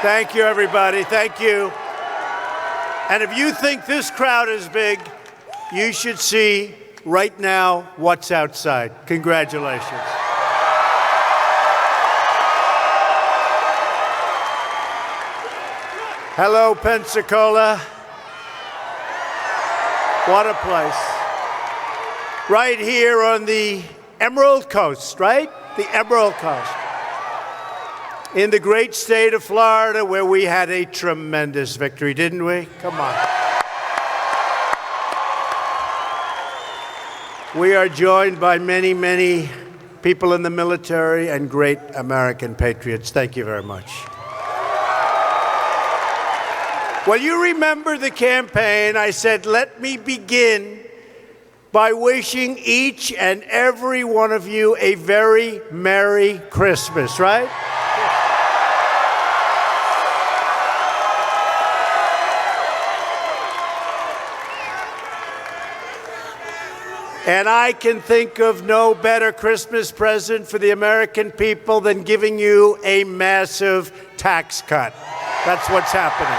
Thank you, everybody. Thank you. And if you think this crowd is big, you should see right now what's outside. Congratulations. Hello, Pensacola. What a place. Right here on the Emerald Coast, right? The Emerald Coast. In the great state of Florida, where we had a tremendous victory, didn't we? Come on. We are joined by many, many people in the military and great American patriots. Thank you very much. Well, you remember the campaign. I said, let me begin by wishing each and every one of you a very Merry Christmas, right? And I can think of no better Christmas present for the American people than giving you a massive tax cut. That's what's happening.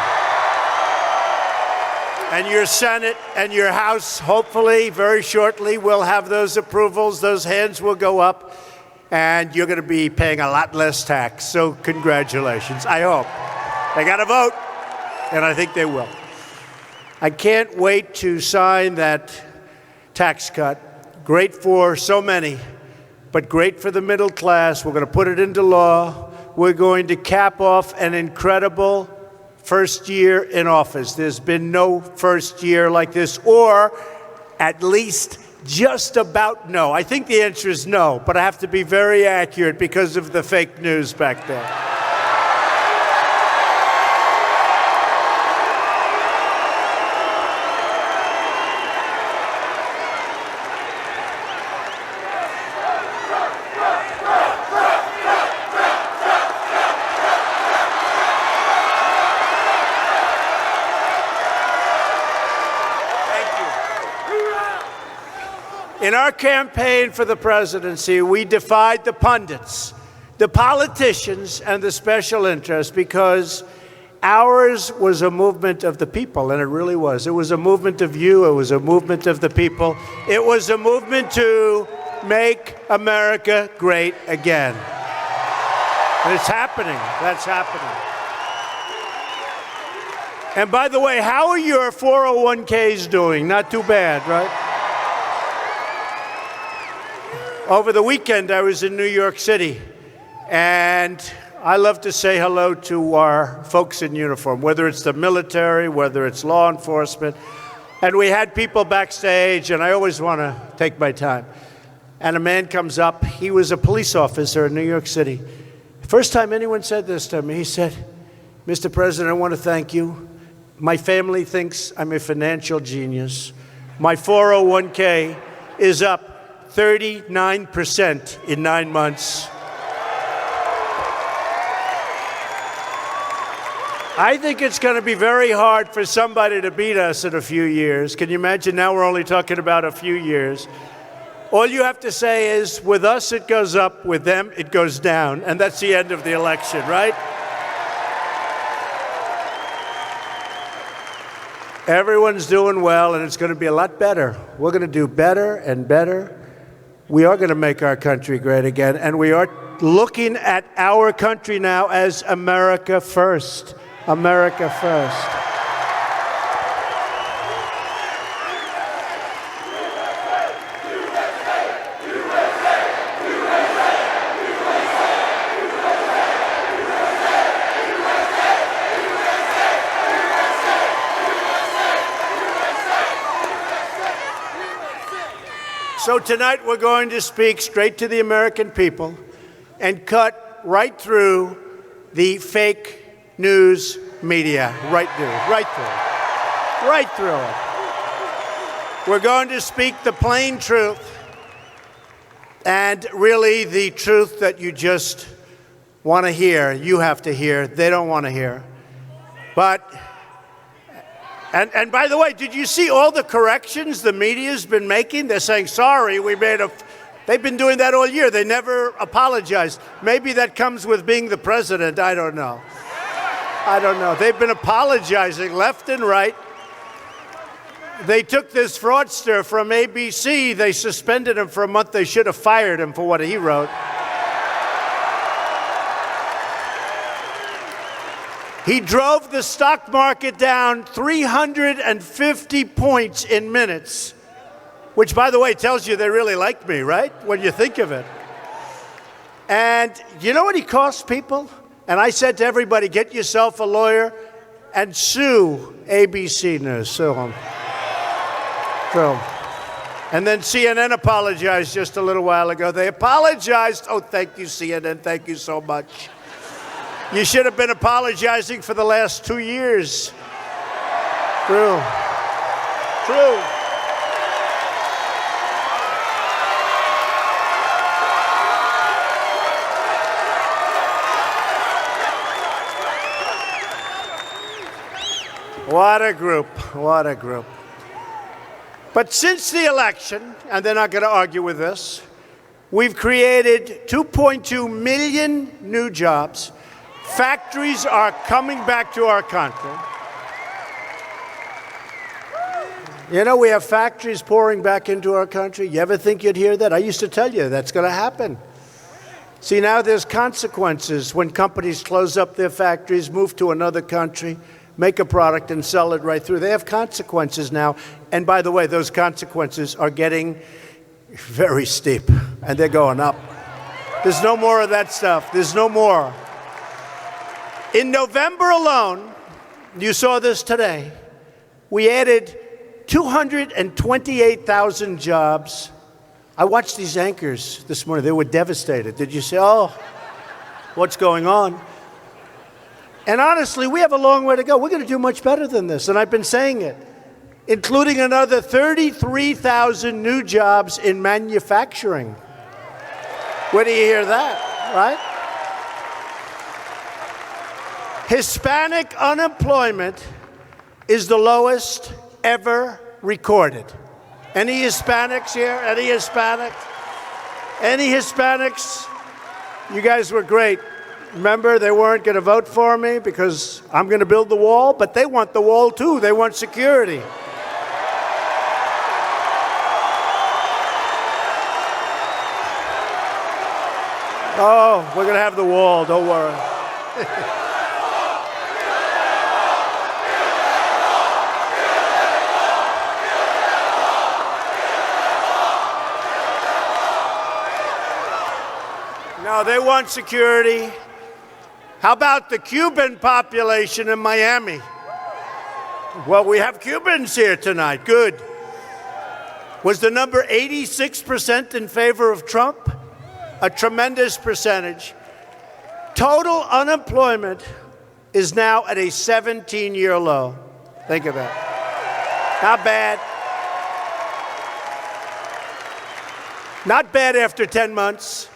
And your Senate and your House, hopefully, very shortly, will have those approvals. Those hands will go up, and you're going to be paying a lot less tax. So congratulations, I hope. They got to vote, and I think they will. I can't wait to sign that tax cut. Great for so many, but great for the middle class. We're going to put it into law. We're going to cap off an incredible first year in office. There's been no first year like this, or at least just about no. I think the answer is no, but I have to be very accurate because of the fake news back there. In our campaign for the presidency, we defied the pundits, the politicians, and the special interests because ours was a movement of the people, and it really was. It was a movement of you. It was a movement of the people. It was a movement to make America great again. And it's happening. That's happening. And by the way, how are your 401ks doing? Not too bad, right? Over the weekend, I was in New York City, and I love to say hello to our folks in uniform, whether it's the military, whether it's law enforcement. And we had people backstage, and I always want to take my time. And a man comes up. He was a police officer in New York City. First time anyone said this to me, he said, Mr. President, I want to thank you. My family thinks I'm a financial genius. My 401k is up 39% in 9 months. I think it's going to be very hard for somebody to beat us in a few years. Can you imagine? Now we're only talking about a few years. All you have to say is, with us it goes up, with them it goes down, and that's the end of the election, right? Everyone's doing well, and it's going to be a lot better. We're going to do better and better. We are going to make our country great again, and we are looking at our country now as America first. America first. So tonight we're going to speak straight to the American people and cut right through the fake news media. Right through it. We're going to speak the plain truth, and really the truth that you just want to hear. You have to hear. They don't want to hear. But And by the way, did you see all the corrections the media's been making? They're saying, sorry, they've been doing that all year. They never apologized. Maybe that comes with being the president. I don't know. I don't know. They've been apologizing left and right. They took this fraudster from ABC. They suspended him for a month. They should have fired him for what he wrote. He drove the stock market down 350 points in minutes, which, by the way, tells you they really like me, right? When you think of it. And you know what he cost people? And I said to everybody, get yourself a lawyer and sue ABC News. Sue them. And then CNN apologized just a little while ago. They apologized. Oh, thank you, CNN. Thank you so much. You should have been apologizing for the last 2 years. True. True. What a group. What a group. But since the election, and they're not going to argue with this, we've created 2.2 million new jobs. Factories are coming back to our country. You know, we have factories pouring back into our country. You ever think you'd hear that? I used to tell you that's going to happen. See, now there's consequences when companies close up their factories, move to another country, make a product and sell it right through. They have consequences now. And by the way, those consequences are getting very steep, and they're going up. There's no more of that stuff. There's no more. In November alone, you saw this today, we added 228,000 jobs. I watched these anchors this morning. They were devastated. Did you say, oh, what's going on? And honestly, we have a long way to go. We're going to do much better than this, and I've been saying it, including another 33,000 new jobs in manufacturing. Where do you hear that, right? Hispanic unemployment is the lowest ever recorded. Any Hispanics here? Any Hispanics? Any Hispanics? You guys were great. Remember, they weren't going to vote for me because I'm going to build the wall, but they want the wall too. They want security. Oh, we're going to have the wall. Don't worry. No, they want security. How about the Cuban population in Miami? Well, we have Cubans here tonight. Good. Was the number 86% in favor of Trump? A tremendous percentage. Total unemployment is now at a 17-year low. Think of that. Not bad. Not bad after 10 months.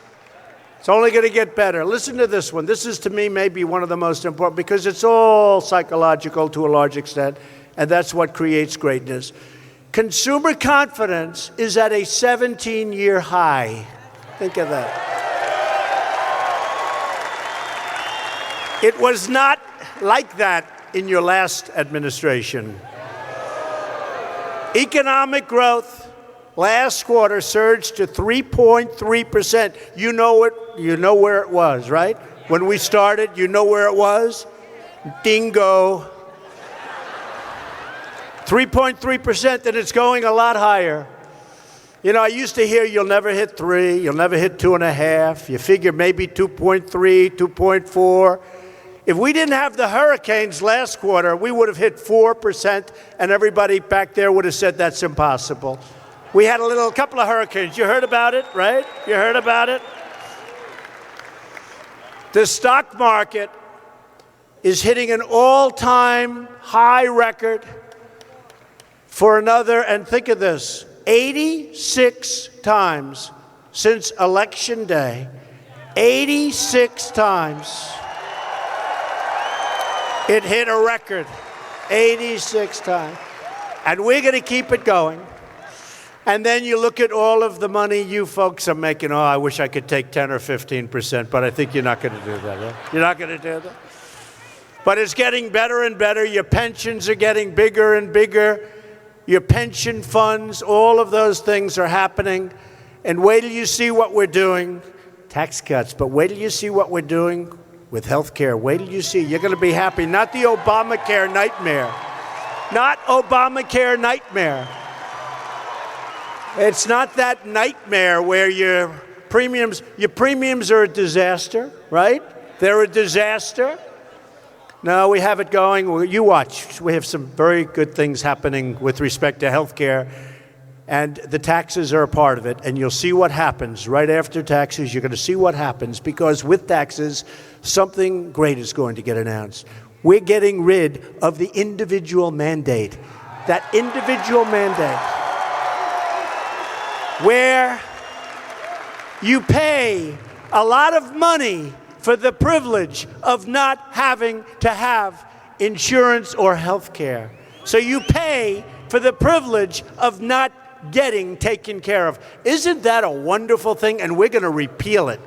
It's only going to get better. Listen to this one. This is, to me, maybe one of the most important because it's all psychological to a large extent, and that's what creates greatness. Consumer confidence is at a 17-year high. Think of that. It was not like that in your last administration. Economic growth last quarter surged to 3.3%. You know where it was, right? When we started, you know where it was? Dingo. 3.3%, and it's going a lot higher. You know, I used to hear you'll never hit 3, you'll never hit 2.5. You figure maybe 2.3, 2.4. If we didn't have the hurricanes last quarter, we would have hit 4%, and everybody back there would have said that's impossible. We had a couple of hurricanes. You heard about it, right? You heard about it? The stock market is hitting an all-time high record for another, and think of this, 86 times since Election Day. 86 times. It hit a record. 86 times. And we're going to keep it going. And then you look at all of the money you folks are making. Oh, I wish I could take 10 or 15%, but I think you're not going to do that, right? You're not going to do that? But it's getting better and better. Your pensions are getting bigger and bigger. Your pension funds, all of those things are happening. And wait till you see what we're doing. Tax cuts, but wait till you see what we're doing with health care. Wait till you see. You're going to be happy. Not the Obamacare nightmare. Not Obamacare nightmare. It's not that nightmare where your premiums are a disaster, right? They're a disaster. No, we have it going. You watch. We have some very good things happening with respect to health care, and the taxes are a part of it, and you'll see what happens right after taxes. You're going to see what happens, because with taxes, something great is going to get announced. We're getting rid of the individual mandate. That individual mandate, where you pay a lot of money for the privilege of not having to have insurance or health care. So you pay for the privilege of not getting taken care of. Isn't that a wonderful thing? And we're going to repeal it.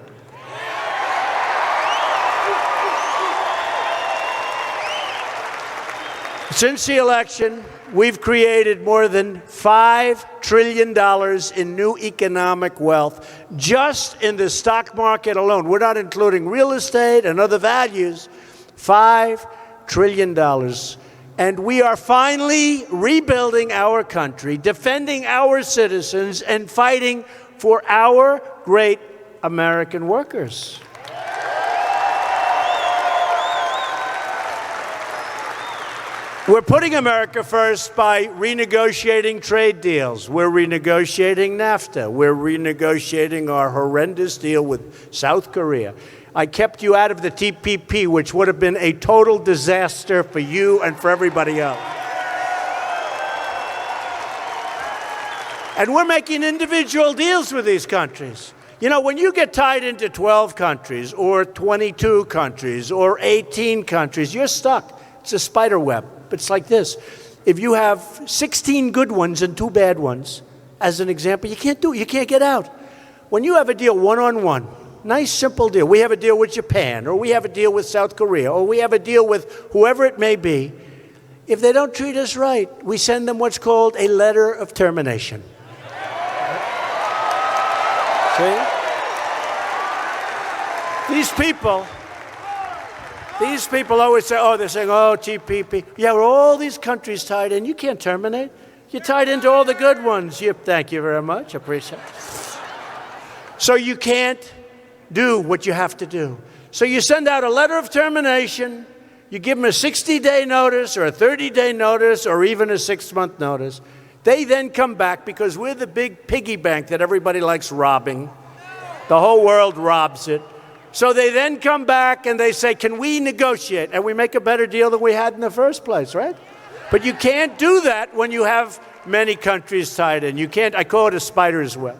Since the election, we've created more than $5 trillion in new economic wealth just in the stock market alone. We're not including real estate and other values. $5 trillion. And we are finally rebuilding our country, defending our citizens, and fighting for our great American workers. We're putting America first by renegotiating trade deals. We're renegotiating NAFTA. We're renegotiating our horrendous deal with South Korea. I kept you out of the TPP, which would have been a total disaster for you and for everybody else. And we're making individual deals with these countries. You know, when you get tied into 12 countries or 22 countries or 18 countries, you're stuck. It's a spider web. It's like this. If you have 16 good ones and 2 bad ones, as an example, you can't do it. You can't get out. When you have a deal one-on-one, nice, simple deal. We have a deal with Japan, or we have a deal with South Korea, or we have a deal with whoever it may be. If they don't treat us right, we send them what's called a letter of termination. See? These people always say, oh, they're saying, oh, TPP. Yeah, we're all these countries tied in. You can't terminate. You're tied into all the good ones. Thank you very much. Appreciate it. So you can't do what you have to do. So you send out a letter of termination. You give them a 60-day notice or a 30-day notice or even a 6-month notice. They then come back because we're the big piggy bank that everybody likes robbing. The whole world robs it. So they then come back and they say, can we negotiate? And we make a better deal than we had in the first place, right? But you can't do that when you have many countries tied in. You can't, I call it a spider's web.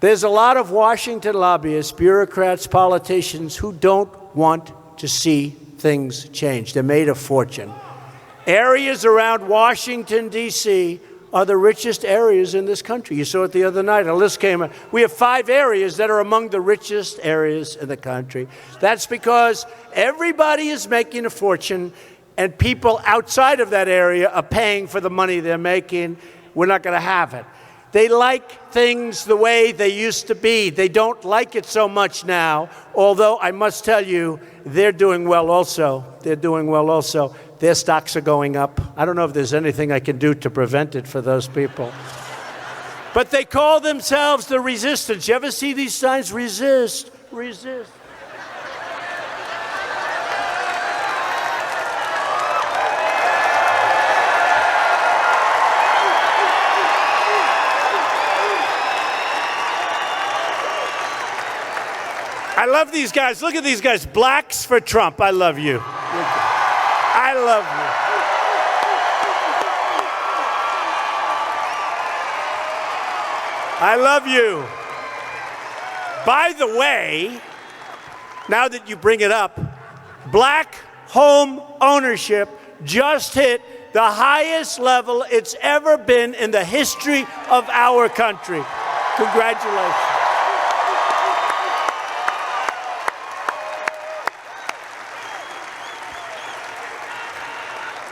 There's a lot of Washington lobbyists, bureaucrats, politicians who don't want to see things change. They're made a fortune. Areas around Washington, D.C. are the richest areas in this country. You saw it the other night. A list came out. We have 5 areas that are among the richest areas in the country. That's because everybody is making a fortune, and people outside of that area are paying for the money they're making. We're not going to have it. They like things the way they used to be. They don't like it so much now, although I must tell you, they're doing well also. They're doing well also. Their stocks are going up. I don't know if there's anything I can do to prevent it for those people. But they call themselves the resistance. You ever see these signs? Resist, resist. I love these guys. Look at these guys. Blacks for Trump. I love you. I love you. I love you. By the way, now that you bring it up, black home ownership just hit the highest level it's ever been in the history of our country. Congratulations.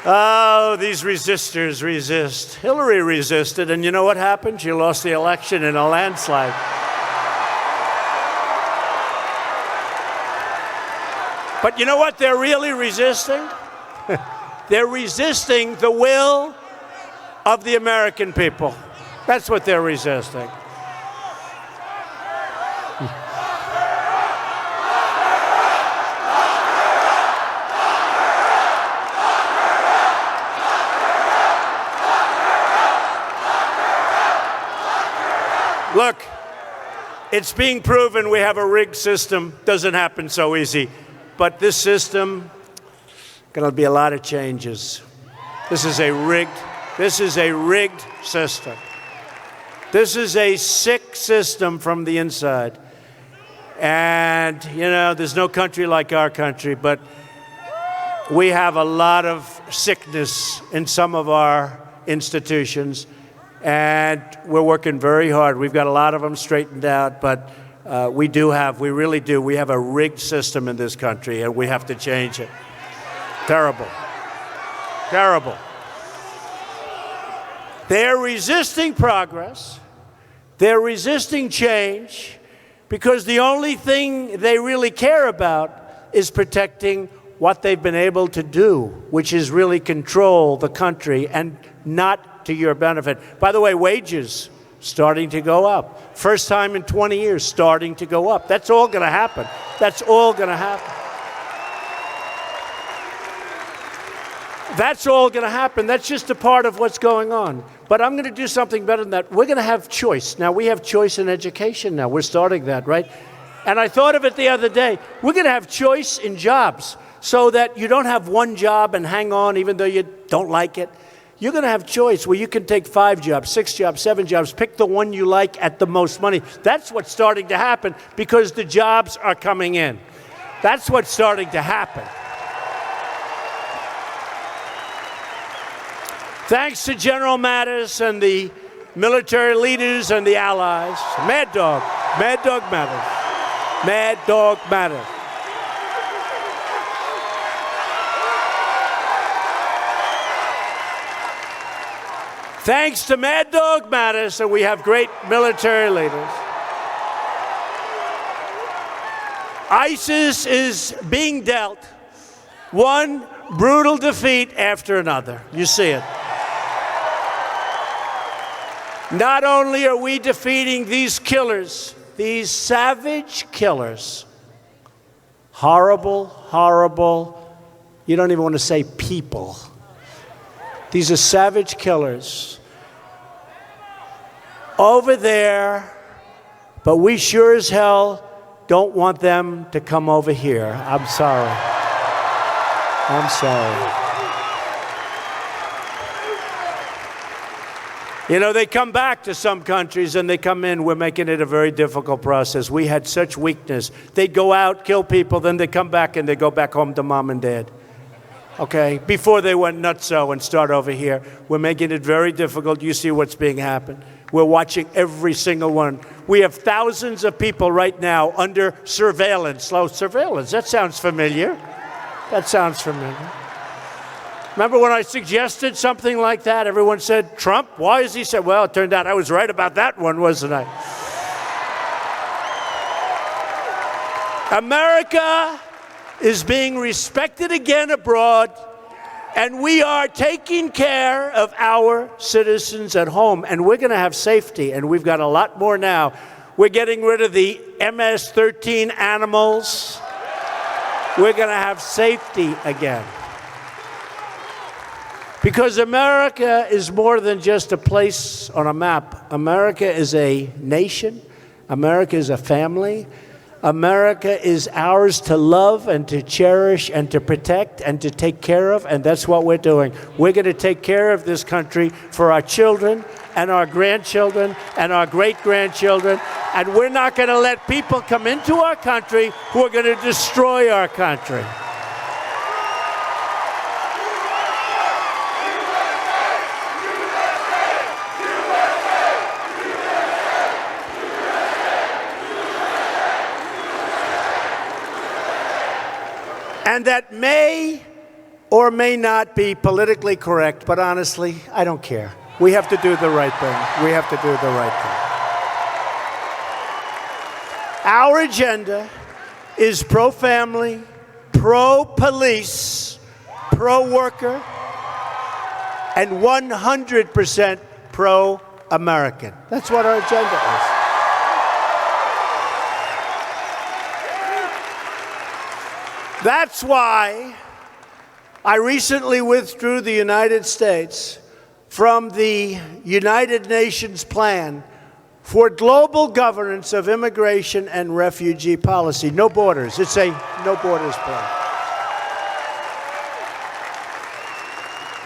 Oh, these resistors resist. Hillary resisted, and you know what happened? She lost the election in a landslide. But you know what they're really resisting? They're resisting the will of the American people. That's what they're resisting. Look, it's being proven we have a rigged system. Doesn't happen so easy. But this system, going to be a lot of changes. This is a rigged system. This is a sick system from the inside. And, you know, there's no country like our country, but we have a lot of sickness in some of our institutions, and we're working very hard. We've got a lot of them straightened out, but we really do. We have a rigged system in this country, and we have to change it. Terrible. Terrible. They're resisting progress. They're resisting change because the only thing they really care about is protecting what they've been able to do, which is really control the country and not to your benefit. By the way, wages starting to go up. First time in 20 years, starting to go up. That's all going to happen. That's all going to happen. That's all going to happen. That's just a part of what's going on. But I'm going to do something better than that. We're going to have choice. Now, we have choice in education now. We're starting that, right? And I thought of it the other day. We're going to have choice in jobs so that you don't have one job and hang on even though you don't like it. You're going to have choice where you can take 5 jobs, 6 jobs, 7 jobs, pick the one you like at the most money. That's what's starting to happen because the jobs are coming in. That's what's starting to happen. Thanks to General Mattis and the military leaders and the allies. Mad Dog Mattis. Mad Dog Mattis. Thanks to Mad Dog Mattis, and we have great military leaders. ISIS is being dealt one brutal defeat after another. You see it. Not only are we defeating these killers, these savage killers, horrible, horrible, you don't even want to say people. These are savage killers over there, but we sure as hell don't want them to come over here. I'm sorry. I'm sorry. You know, they come back to some countries and they come in. We're making it a very difficult process. We had such weakness. They'd go out, kill people, then they come back and they go back home to mom and dad. Okay, before they went nutso and start over here. We're making it very difficult. You see what's being happened. We're watching every single one. We have thousands of people right now under surveillance. Slow surveillance. That sounds familiar. That sounds familiar. Remember when I suggested something like that? Everyone said, Trump? Why is he said? Well, it turned out I was right about that one, wasn't I? America is being respected again abroad, and we are taking care of our citizens at home, and we're going to have safety, and we've got a lot more now. We're getting rid of the MS-13 animals. We're going to have safety again. Because America is more than just a place on a map. America is a nation. America is a family. America is ours to love and to cherish and to protect and to take care of, and that's what we're doing. We're going to take care of this country for our children and our grandchildren and our great-grandchildren, and we're not going to let people come into our country who are going to destroy our country. And that may or may not be politically correct, but honestly, I don't care. We have to do the right thing. We have to do the right thing. Our agenda is pro-family, pro-police, pro-worker, and 100% pro-American. That's what our agenda is. That's why I recently withdrew the United States from the United Nations plan for global governance of immigration and refugee policy. No borders. It's a no borders plan.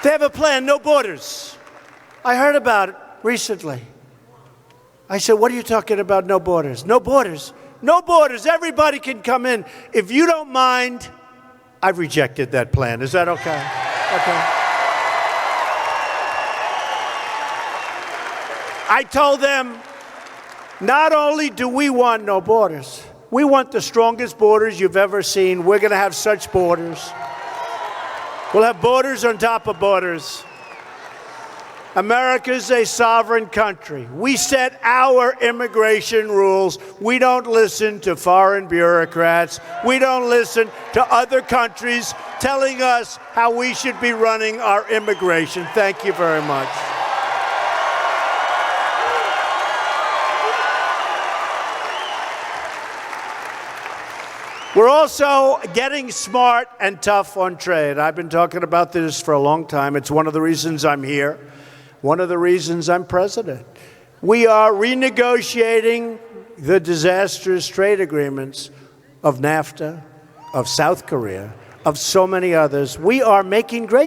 They have a plan, no borders. I heard about it recently. I said, what are you talking about, no borders? No borders. No borders. Everybody can come in. If you don't mind, I've rejected that plan. Is that okay? Okay. I told them, not only do we want no borders, we want the strongest borders you've ever seen. We're going to have such borders. We'll have borders on top of borders. America's a sovereign country. We set our immigration rules. We don't listen to foreign bureaucrats. We don't listen to other countries telling us how we should be running our immigration. Thank you very much. We're also getting smart and tough on trade. I've been talking about this for a long time. It's one of the reasons I'm here, one of the reasons I'm president. We are renegotiating the disastrous trade agreements of NAFTA, of South Korea, of so many others. We are making great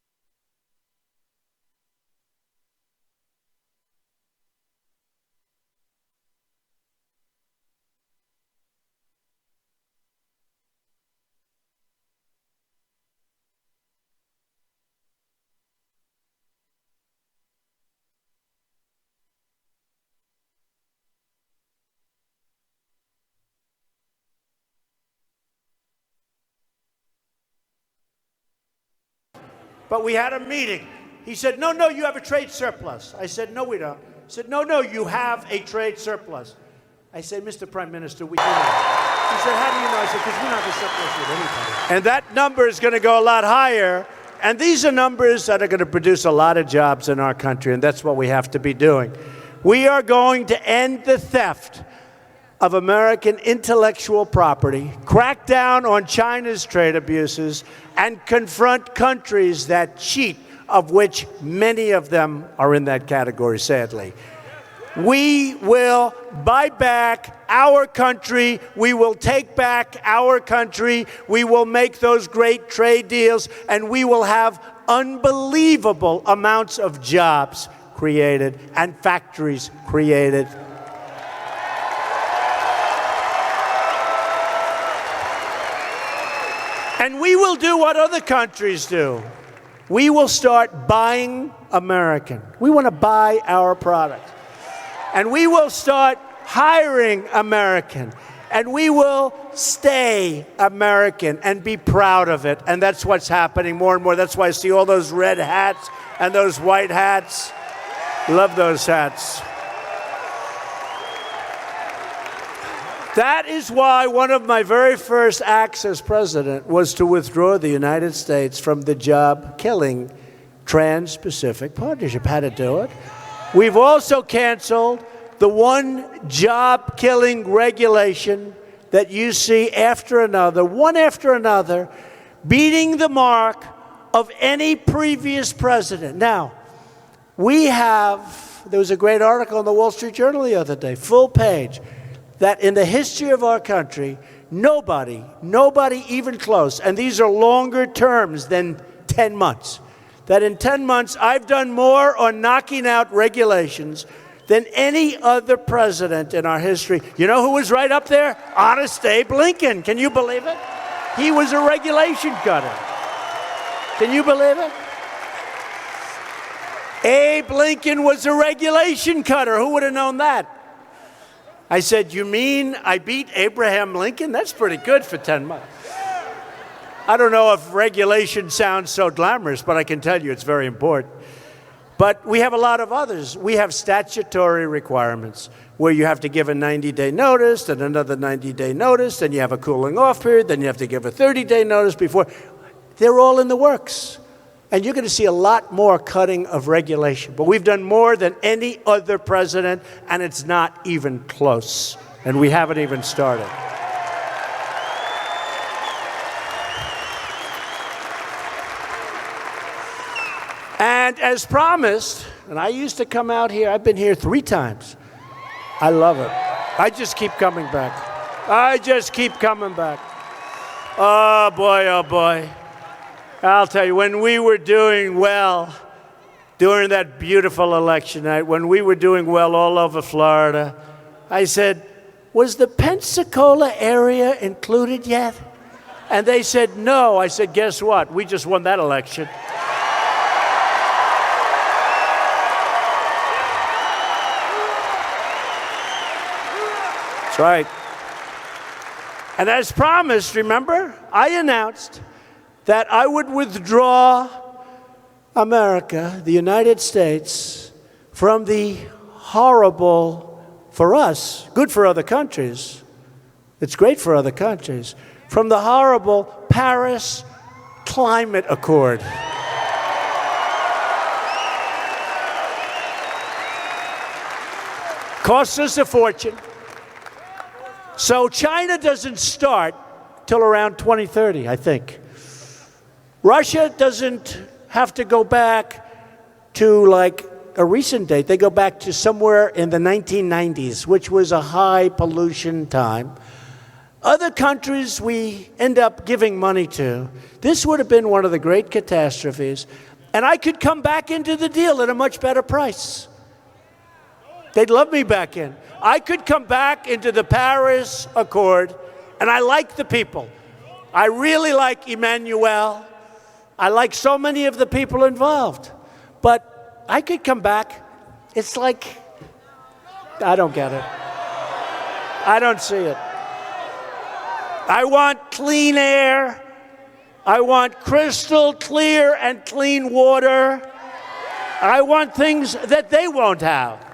But we had a meeting. He said, no, you have a trade surplus. I said, no, we don't. He said, no, you have a trade surplus. I said, Mr. Prime Minister, we do not. He said, how do you know? I said, because we don't have a surplus with anybody. And that number is going to go a lot higher. And these are numbers that are going to produce a lot of jobs in our country, and that's what we have to be doing. We are going to end the theft of American intellectual property, crack down on China's trade abuses, and confront countries that cheat, of which many of them are in that category, sadly. We will buy back our country. We will take back our country. We will make those great trade deals, and we will have unbelievable amounts of jobs created and factories created. And we will do what other countries do. We will start buying American. We want to buy our products. And we will start hiring American. And we will stay American and be proud of it. And that's what's happening more and more. That's why I see all those red hats and those white hats. Love those hats. That is why one of my very first acts as president was to withdraw the United States from the job-killing Trans-Pacific Partnership. Had to do it. We've also canceled the one job-killing regulation that you see after another, one after another, beating the mark of any previous president. Now, there was a great article in the Wall Street Journal the other day, full page, that in the history of our country, nobody even close, and these are longer terms than 10 months, that in 10 months I've done more on knocking out regulations than any other president in our history. You know who was right up there? Honest Abe Lincoln. Can you believe it? He was a regulation cutter. Can you believe it? Abe Lincoln was a regulation cutter. Who would have known that? I said, you mean I beat Abraham Lincoln? That's pretty good for 10 months. I don't know if regulation sounds so glamorous, but I can tell you it's very important. But we have a lot of others. We have statutory requirements where you have to give a 90-day notice, then another 90-day notice, then you have a cooling off period, then you have to give a 30-day notice before. They're all in the works. And you're going to see a lot more cutting of regulation. But we've done more than any other president, and it's not even close. And we haven't even started. And as promised, and I used to come out here, I've been here 3 times. I love it. I just keep coming back. I just keep coming back. Oh, boy, oh, boy. I'll tell you, when we were doing well during that beautiful election night, when we were doing well all over Florida, I said, was the Pensacola area included yet? And they said, no. I said, guess what? We just won that election. That's right. And as promised, remember, I announced that I would withdraw America, the United States, from the horrible, for us, good for other countries, it's great for other countries, from the horrible Paris Climate Accord. Costs us a fortune. So China doesn't start till around 2030, I think. Russia doesn't have to go back to like a recent date. They go back to somewhere in the 1990s, which was a high pollution time. Other countries we end up giving money to. This would have been one of the great catastrophes. And I could come back into the deal at a much better price. They'd love me back in. I could come back into the Paris Accord, and I like the people. I really like Emmanuel. I like so many of the people involved. But I could come back. It's like, I don't get it. I don't see it. I want clean air. I want crystal clear and clean water. I want things that they won't have.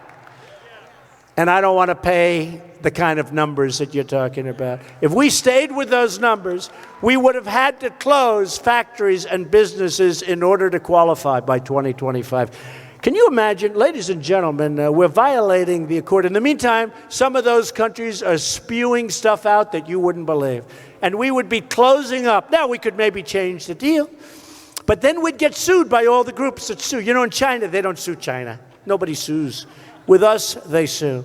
And I don't want to pay the kind of numbers that you're talking about. If we stayed with those numbers, we would have had to close factories and businesses in order to qualify by 2025. Can you imagine, ladies and gentlemen, we're violating the accord. In the meantime, some of those countries are spewing stuff out that you wouldn't believe. And we would be closing up. Now, we could maybe change the deal. But then we'd get sued by all the groups that sue. You know, in China, they don't sue China. Nobody sues. With us, they sue.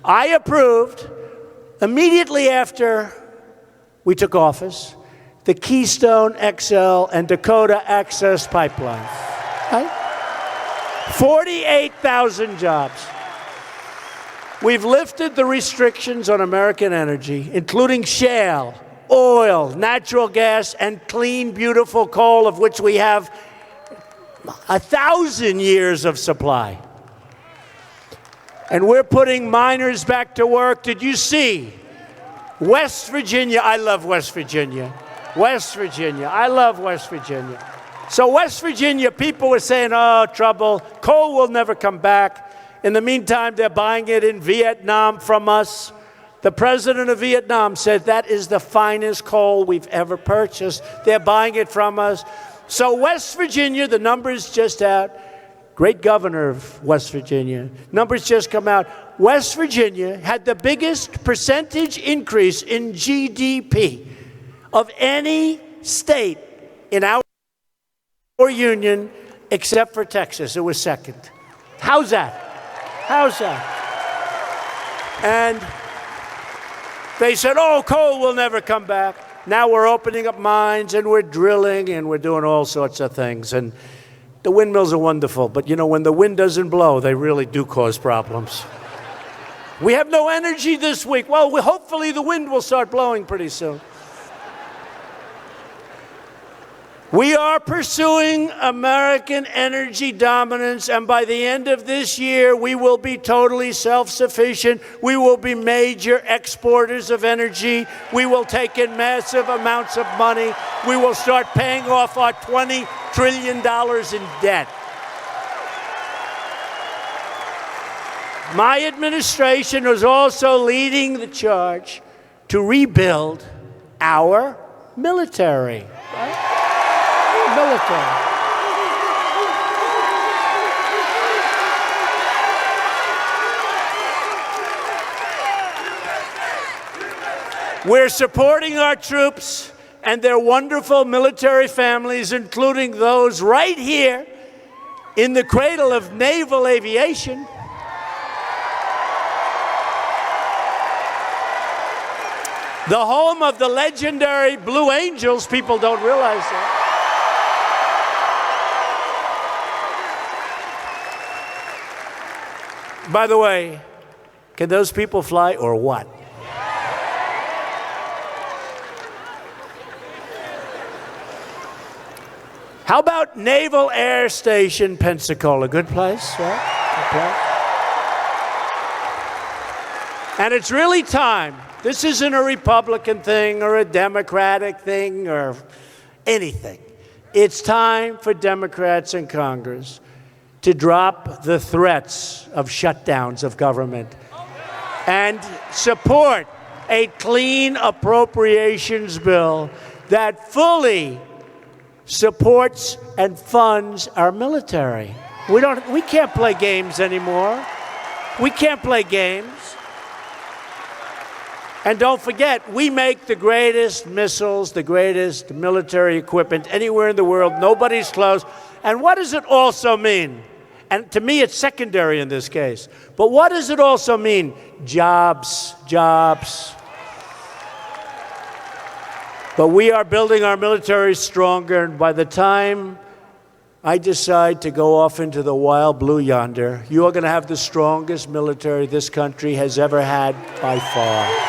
I approved, immediately after we took office, the Keystone XL and Dakota Access Pipeline. Right? 48,000 jobs. We've lifted the restrictions on American energy, including shale, oil, natural gas, and clean, beautiful coal, of which we have 1,000 years of supply. And we're putting miners back to work. Did you see? West Virginia, I love West Virginia. West Virginia, I love West Virginia. So West Virginia, people were saying, oh, trouble, coal will never come back. In the meantime, they're buying it in Vietnam from us. The president of Vietnam said that is the finest coal we've ever purchased. They're buying it from us. So West Virginia, the numbers just out. Great governor of West Virginia. Numbers just come out. West Virginia had the biggest percentage increase in GDP of any state in our union except for Texas. It was second. How's that? How's that? And they said, oh, coal will never come back. Now we're opening up mines and we're drilling and we're doing all sorts of things. And the windmills are wonderful, but you know, when the wind doesn't blow, they really do cause problems. We have no energy this week. Well, hopefully the wind will start blowing pretty soon. We are pursuing American energy dominance, and by the end of this year, we will be totally self-sufficient. We will be major exporters of energy. We will take in massive amounts of money. We will start paying off our $20 trillion in debt. My administration is also leading the charge to rebuild our military. Right? Military. We're supporting our troops and their wonderful military families, including those right here in the cradle of naval aviation. The home of the legendary Blue Angels. People don't realize that. By the way, can those people fly or what? How about Naval Air Station Pensacola? Good place, right? Good place. And it's really time. This isn't a Republican thing or a Democratic thing or anything. It's time for Democrats in Congress to drop the threats of shutdowns of government and support a clean appropriations bill that fully supports and funds our military. We can't play games anymore. We can't play games. And don't forget, we make the greatest missiles, the greatest military equipment anywhere in the world. Nobody's close. And what does it also mean? And to me, it's secondary in this case. But what does it also mean? Jobs, jobs. But we are building our military stronger, and by the time I decide to go off into the wild blue yonder, you are going to have the strongest military this country has ever had by far.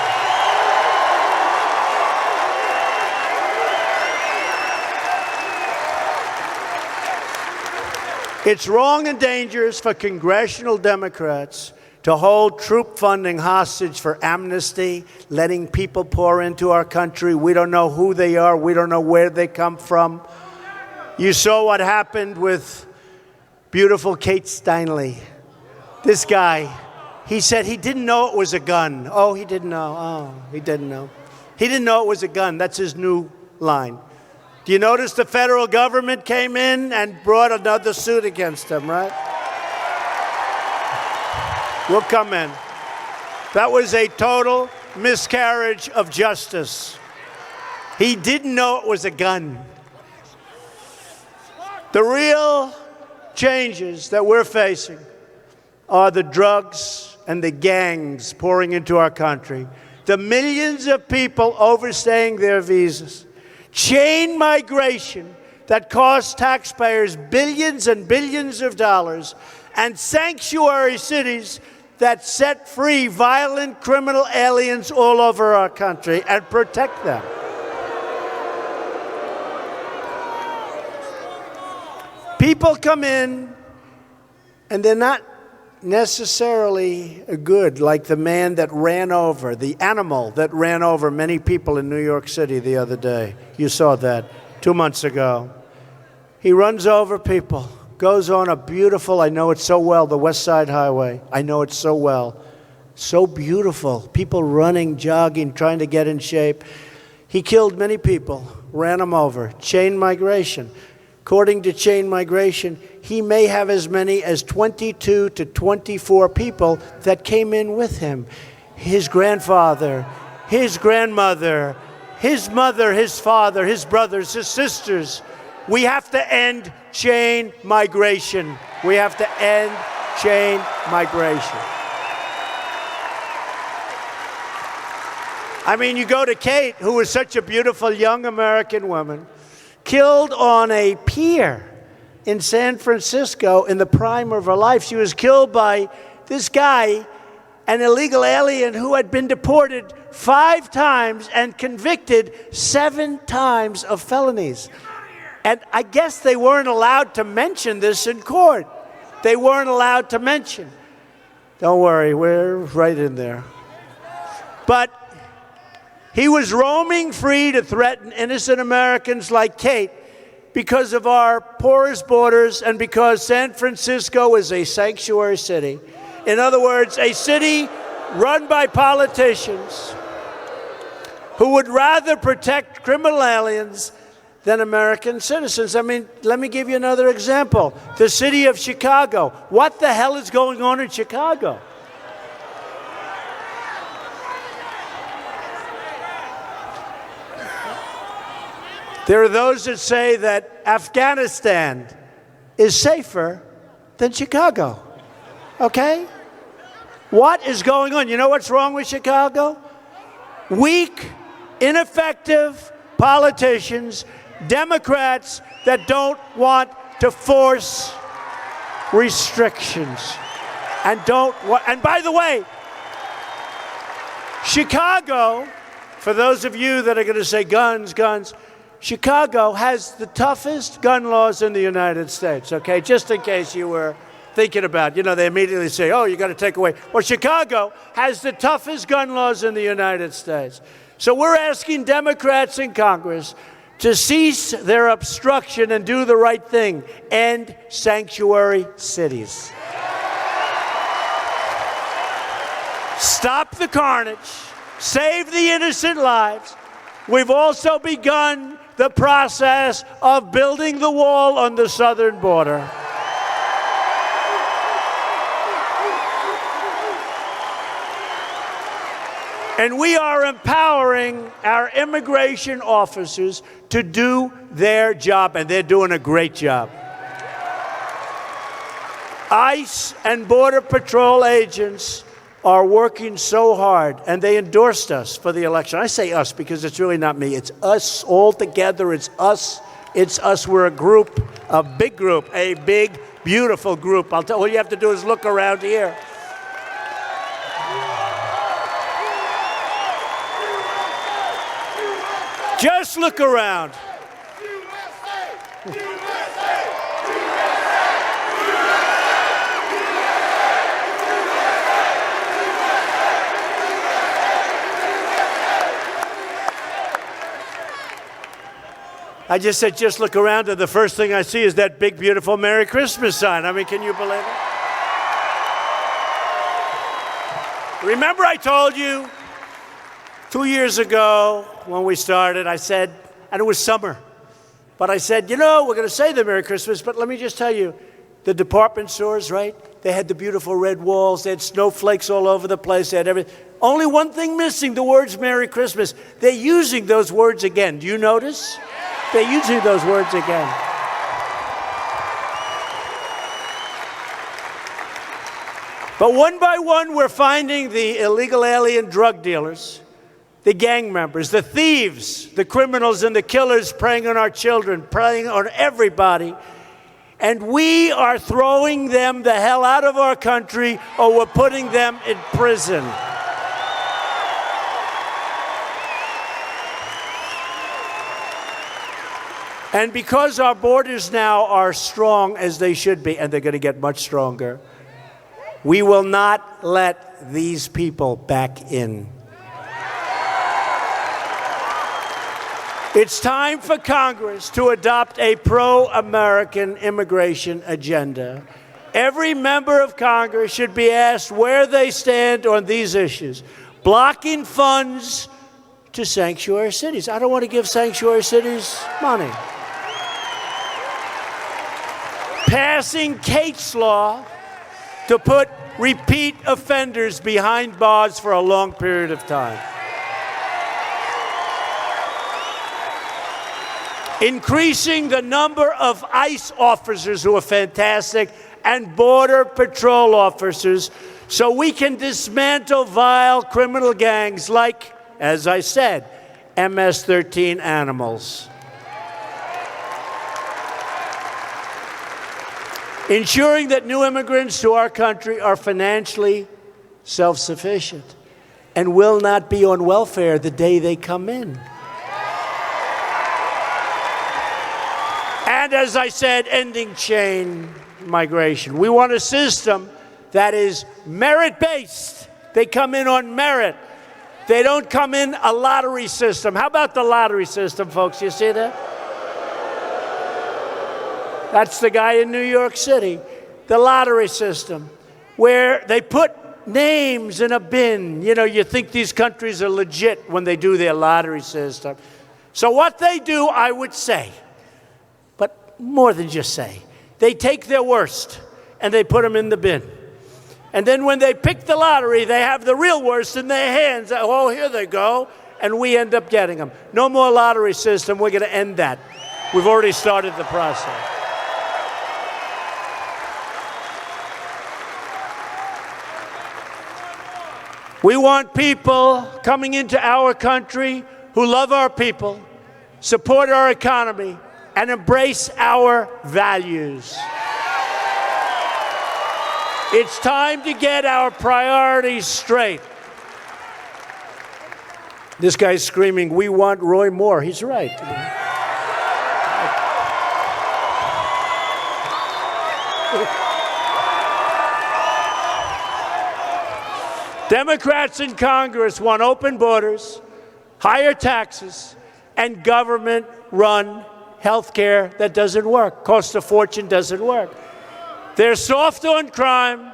It's wrong and dangerous for congressional Democrats to hold troop funding hostage for amnesty, letting people pour into our country. We don't know who they are. We don't know where they come from. You saw what happened with beautiful Kate Steinle. This guy, he said he didn't know it was a gun. Oh, he didn't know. Oh, he didn't know. He didn't know it was a gun. That's his new line. Do you notice the federal government came in and brought another suit against him, right? We'll come in. That was a total miscarriage of justice. He didn't know it was a gun. The real changes that we're facing are the drugs and the gangs pouring into our country, the millions of people overstaying their visas, chain migration that costs taxpayers billions and billions of dollars, and sanctuary cities that set free violent criminal aliens all over our country and protect them. People come in and they're not necessarily good, like the man that ran over, the animal that ran over many people in New York City the other day. You saw that 2 months ago. He runs over people, goes on a beautiful, I know it so well, the West Side Highway. I know it so well. So beautiful. People running, jogging, trying to get in shape. He killed many people, ran them over. Chain migration. According to chain migration, he may have as many as 22 to 24 people that came in with him. His grandfather, his grandmother, his mother, his father, his brothers, his sisters. We have to end chain migration. We have to end chain migration. I mean, you go to Kate, who was such a beautiful young American woman, killed on a pier in San Francisco in the prime of her life. She was killed by this guy, an illegal alien who had been deported 5 times and convicted 7 times of felonies. And I guess they weren't allowed to mention this in court. They weren't allowed to mention. Don't worry, we're right in there. But he was roaming free to threaten innocent Americans like Kate because of our porous borders and because San Francisco is a sanctuary city. In other words, a city run by politicians who would rather protect criminal aliens than American citizens. I mean, let me give you another example. The city of Chicago. What the hell is going on in Chicago? There are those that say that Afghanistan is safer than Chicago. Okay? What is going on? You know what's wrong with Chicago? Weak, ineffective politicians, Democrats that don't want to force restrictions and don't want, and by the way, Chicago, for those of you that are going to say guns, guns, Chicago has the toughest gun laws in the United States, okay? Just in case you were thinking about, you know, they immediately say, oh, you got to take away. Well, Chicago has the toughest gun laws in the United States. So we're asking Democrats in Congress to cease their obstruction and do the right thing. End sanctuary cities. Stop the carnage. Save the innocent lives. We've also begun the process of building the wall on the southern border. And we are empowering our immigration officers to do their job, and they're doing a great job. ICE and Border Patrol agents are working so hard, and they endorsed us for the election. I say us because it's really not me. It's us all together. It's us. It's us. We're a group, a big group, a big, beautiful group. I'll tell you, all you have to do is look around here. Just look around. I just said, just look around, and the first thing I see is that big, beautiful Merry Christmas sign. I mean, can you believe it? Remember I told you 2 years ago when we started, I said, and it was summer, but I said, you know, we're going to say the Merry Christmas, but let me just tell you, the department stores, right? They had the beautiful red walls. They had snowflakes all over the place. They had everything. Only one thing missing, the words Merry Christmas. They're using those words again. Do you notice? They're using those words again. But one by one, we're finding the illegal alien drug dealers, the gang members, the thieves, the criminals and the killers preying on our children, preying on everybody. And we are throwing them the hell out of our country, or we're putting them in prison. And because our borders now are strong as they should be, and they're going to get much stronger, we will not let these people back in. It's time for Congress to adopt a pro-American immigration agenda. Every member of Congress should be asked where they stand on these issues. Blocking funds to sanctuary cities. I don't want to give sanctuary cities money. Passing Kate's law to put repeat offenders behind bars for a long period of time. Increasing the number of ICE officers, who are fantastic, and Border Patrol officers, so we can dismantle vile criminal gangs like, as I said, MS-13 animals. Ensuring that new immigrants to our country are financially self-sufficient and will not be on welfare the day they come in. And as I said, ending chain migration. We want a system that is merit-based. They come in on merit. They don't come in a lottery system. How about the lottery system, folks? You see that? That's the guy in New York City. The lottery system, where they put names in a bin. You know, you think these countries are legit when they do their lottery system. So what they do, I would say, but more than just say, they take their worst and they put them in the bin. And then when they pick the lottery, they have the real worst in their hands. Oh, here they go. And we end up getting them. No more lottery system. We're going to end that. We've already started the process. We want people coming into our country who love our people, support our economy, and embrace our values. It's time to get our priorities straight. This guy's screaming, "We want Roy Moore." He's right. Democrats in Congress want open borders, higher taxes, and government-run health care that doesn't work. Costs a fortune, doesn't work. They're soft on crime,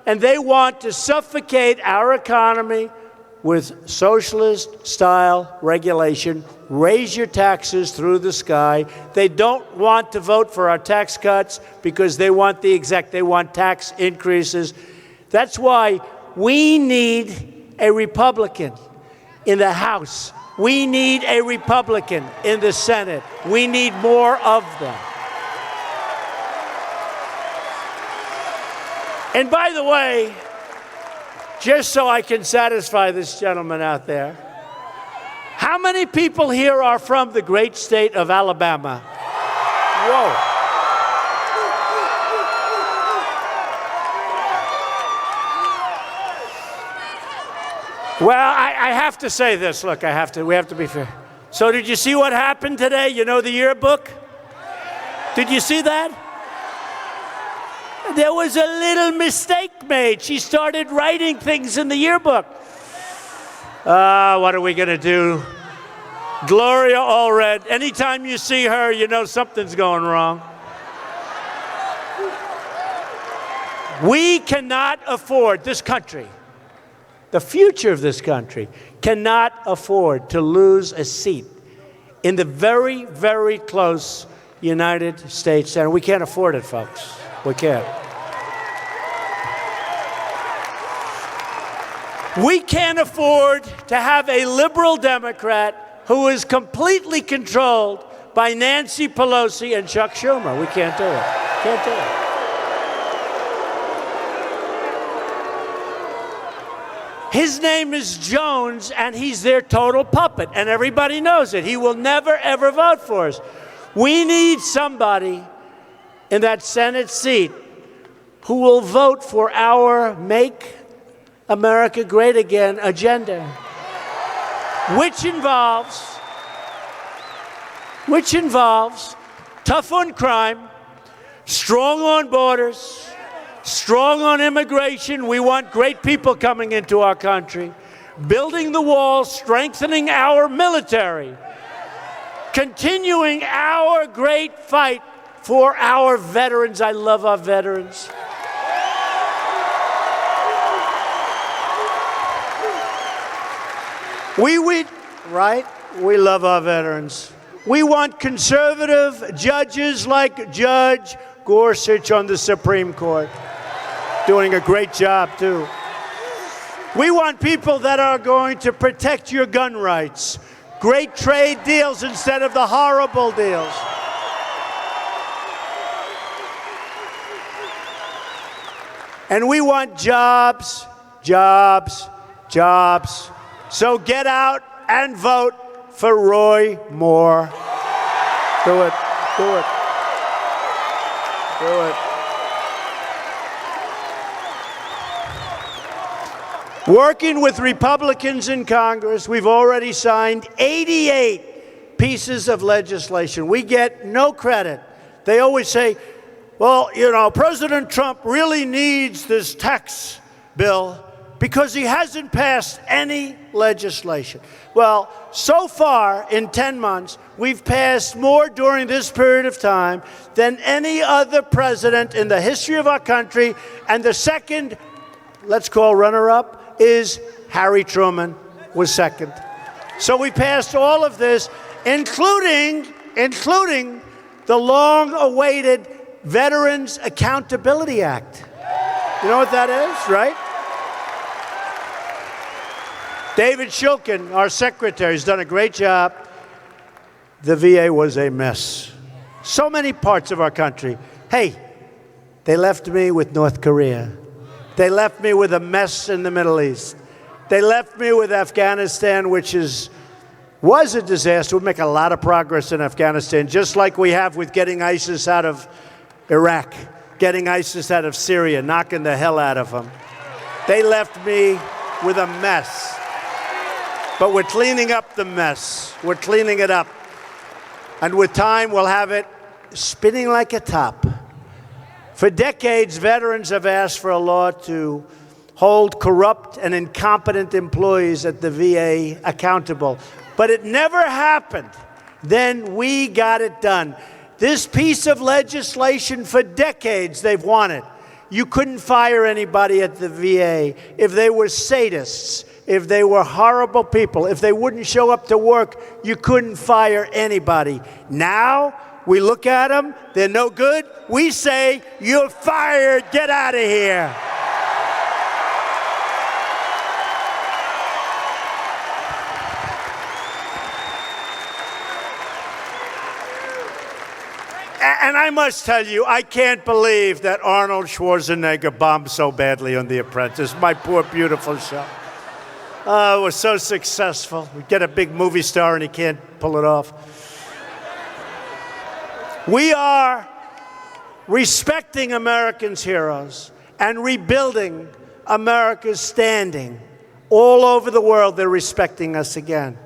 and they want to suffocate our economy with socialist-style regulation. Raise your taxes through the sky. They don't want to vote for our tax cuts because they want they want tax increases. That's why we need a Republican in the House. We need a Republican in the Senate. We need more of them. And by the way, just so I can satisfy this gentleman out there, how many people here are from the great state of Alabama? Whoa. Well, I have to say this. Look, we have to be fair. So did you see what happened today? You know the yearbook? Did you see that? There was a little mistake made. She started writing things in the yearbook. What are we going to do? Gloria Allred, anytime you see her, you know something's going wrong. We cannot afford, this country, the future of this country, cannot afford to lose a seat in the very, very close United States Senate. We can't afford it, folks. We can't. We can't afford to have a liberal Democrat who is completely controlled by Nancy Pelosi and Chuck Schumer. We can't do it. Can't do it. His name is Jones, and he's their total puppet, and everybody knows it. He will never, ever vote for us. We need somebody in that Senate seat who will vote for our Make America Great Again agenda, which involves tough on crime, strong on borders, strong on immigration. We want great people coming into our country, building the wall, strengthening our military, continuing our great fight for our veterans. I love our veterans. We love our veterans. We want conservative judges like Judge Gorsuch on the Supreme Court, doing a great job, too. We want people that are going to protect your gun rights. Great trade deals instead of the horrible deals. And we want jobs, jobs, jobs. So get out and vote for Roy Moore. Do it. Do it. Do it. Working with Republicans in Congress, we've already signed 88 pieces of legislation. We get no credit They always say, well, you know, President Trump really needs this tax bill because he hasn't passed any legislation. Well, so far in 10 months, we've passed more during this period of time than any other president in the history of our country. And the second, let's call runner-up, is Harry Truman was second. So we passed all of this, including the long-awaited Veterans Accountability Act. You know what that is, right? David Shulkin, our secretary, has done a great job. The VA was a mess. So many parts of our country. Hey, they left me with North Korea. They left me with a mess in the Middle East. They left me with Afghanistan, which was a disaster. We'll make a lot of progress in Afghanistan, just like we have with getting ISIS out of Iraq, getting ISIS out of Syria, knocking the hell out of them. They left me with a mess. But we're cleaning up the mess. We're cleaning it up. And with time, we'll have it spinning like a top. For decades, veterans have asked for a law to hold corrupt and incompetent employees at the VA accountable. But it never happened. Then we got it done. This piece of legislation, for decades, they've wanted. You couldn't fire anybody at the VA if they were sadists, if they were horrible people, if they wouldn't show up to work, you couldn't fire anybody. Now, we look at them, they're no good. We say, you're fired, get out of here. And I must tell you, I can't believe that Arnold Schwarzenegger bombed so badly on The Apprentice. My poor, beautiful show. It was so successful. We get a big movie star and he can't pull it off. We are respecting Americans' heroes and rebuilding America's standing. All over the world, they're respecting us again.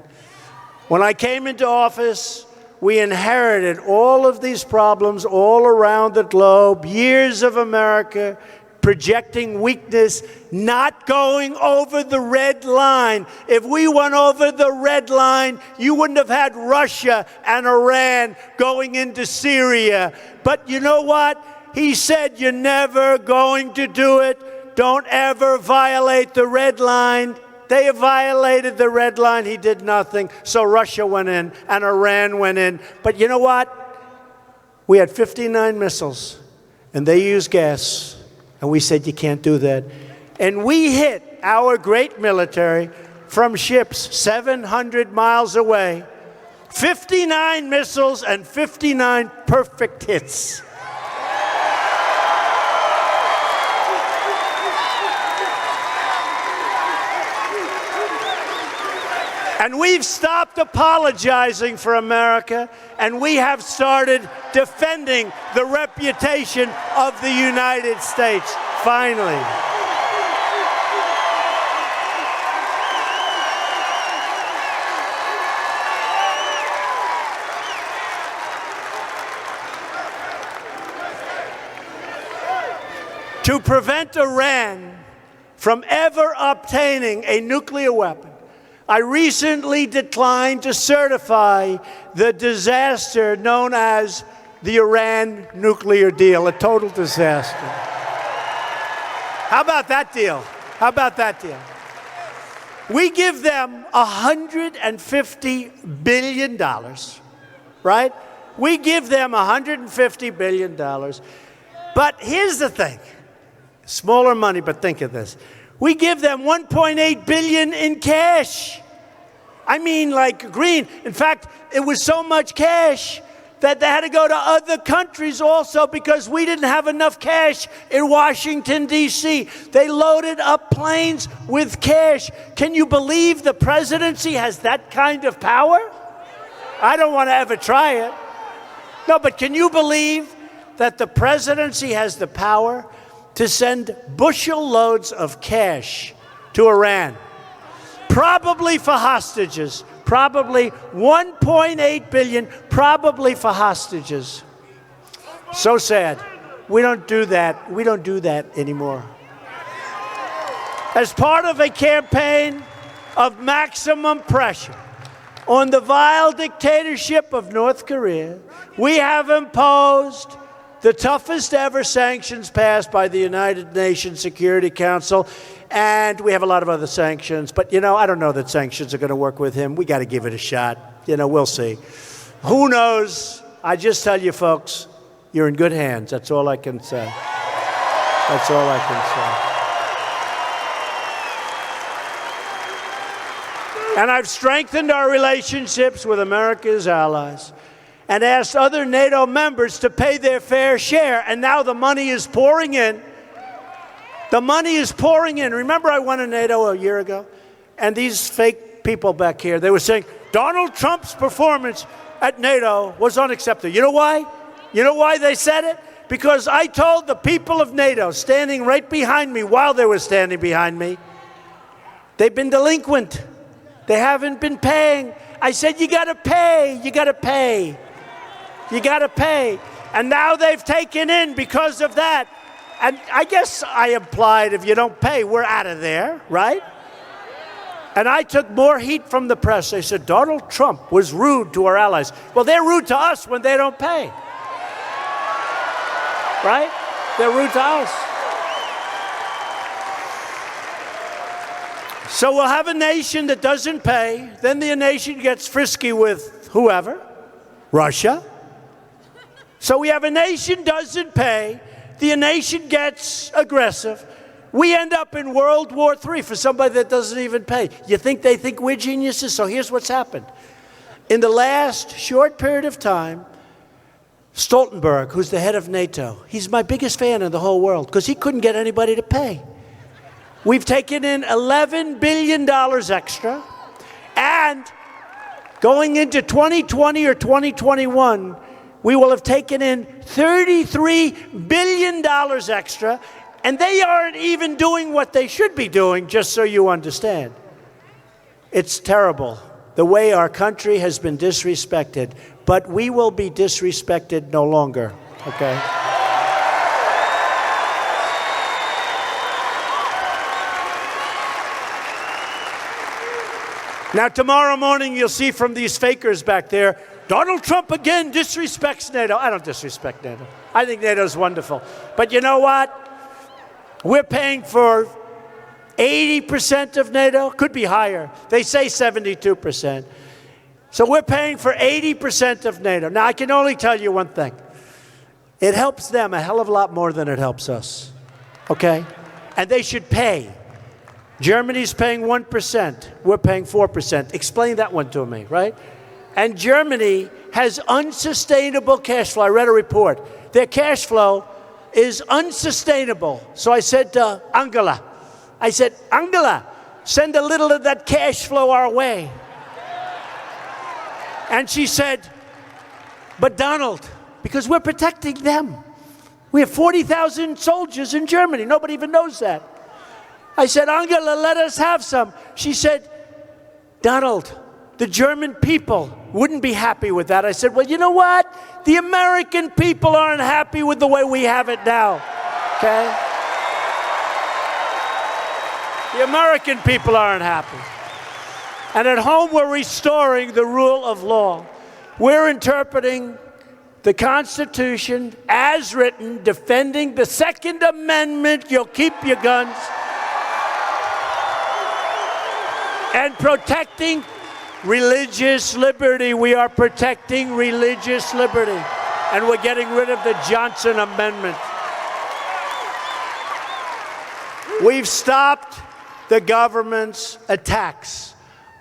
When I came into office, we inherited all of these problems all around the globe, years of America projecting weakness, not going over the red line. If we went over the red line, you wouldn't have had Russia and Iran going into Syria. But you know what? He said, you're never going to do it. Don't ever violate the red line. They violated the red line. He did nothing. So Russia went in and Iran went in. But you know what? We had 59 missiles, and they used gas. And we said, you can't do that. And we hit our great military from ships 700 miles away. 59 missiles and 59 perfect hits. And we've stopped apologizing for America, and we have started defending the reputation of the United States, finally. To prevent Iran from ever obtaining a nuclear weapon, I recently declined to certify the disaster known as the Iran nuclear deal, a total disaster. How about that deal? How about that deal? We give them $150 billion, right? We give them $150 billion. But here's the thing. Smaller money, but think of this. We give them $1.8 billion in cash. I mean, like green. In fact, it was so much cash that they had to go to other countries also because we didn't have enough cash in Washington, D.C. They loaded up planes with cash. Can you believe the presidency has that kind of power? I don't want to ever try it. No, but can you believe that the presidency has the power to send bushel loads of cash to Iran, probably for hostages, probably $1.8 billion, probably for hostages. So sad. We don't do that. We don't do that anymore. As part of a campaign of maximum pressure on the vile dictatorship of North Korea, we have imposed the toughest ever sanctions passed by the United Nations Security Council, and we have a lot of other sanctions. But, I don't know that sanctions are going to work with him. We got to give it a shot. We'll see. Who knows? I just tell you, folks, you're in good hands. That's all I can say. That's all I can say. And I've strengthened our relationships with America's allies and asked other NATO members to pay their fair share. And now the money is pouring in. The money is pouring in. Remember, I went to NATO a year ago, and these fake people back here, they were saying Donald Trump's performance at NATO was unacceptable. You know why? You know why they said it? Because I told the people of NATO standing right behind me while they were standing behind me, they've been delinquent. They haven't been paying. I said, you got to pay. You got to pay. You got to pay. And now they've taken in because of that. And I guess I implied if you don't pay, we're out of there, right? And I took more heat from the press. They said Donald Trump was rude to our allies. Well, they're rude to us when they don't pay. Right? They're rude to us. So we'll have a nation that doesn't pay. Then the nation gets frisky with whoever, Russia. So we have a nation doesn't pay. The nation gets aggressive. We end up in World War III for somebody that doesn't even pay. You think they think we're geniuses? So here's what's happened. In the last short period of time, Stoltenberg, who's the head of NATO, he's my biggest fan in the whole world because he couldn't get anybody to pay. We've taken in $11 billion extra, and going into 2020 or 2021, we will have taken in $33 billion extra, and they aren't even doing what they should be doing, just so you understand. It's terrible, the way our country has been disrespected, but we will be disrespected no longer, okay? Now, tomorrow morning, you'll see from these fakers back there, Donald Trump again disrespects NATO. I don't disrespect NATO. I think NATO's wonderful. But you know what? We're paying for 80% of NATO. Could be higher. They say 72%. So we're paying for 80% of NATO. Now, I can only tell you one thing. It helps them a hell of a lot more than it helps us. Okay? And they should pay. Germany's paying 1%. We're paying 4%. Explain that one to me, right? And Germany has unsustainable cash flow. I read a report. Their cash flow is unsustainable. So I said to Angela, Angela, send a little of that cash flow our way. And she said, but Donald, because we're protecting them. We have 40,000 soldiers in Germany. Nobody even knows that. I said, Angela, let us have some. She said, Donald, the German people wouldn't be happy with that. I said, well, you know what? The American people aren't happy with the way we have it now, okay? The American people aren't happy. And at home, we're restoring the rule of law. We're interpreting the Constitution as written, defending the Second Amendment. You'll keep your guns. And protecting religious liberty. We are protecting religious liberty. And we're getting rid of the Johnson Amendment. We've stopped the government's attacks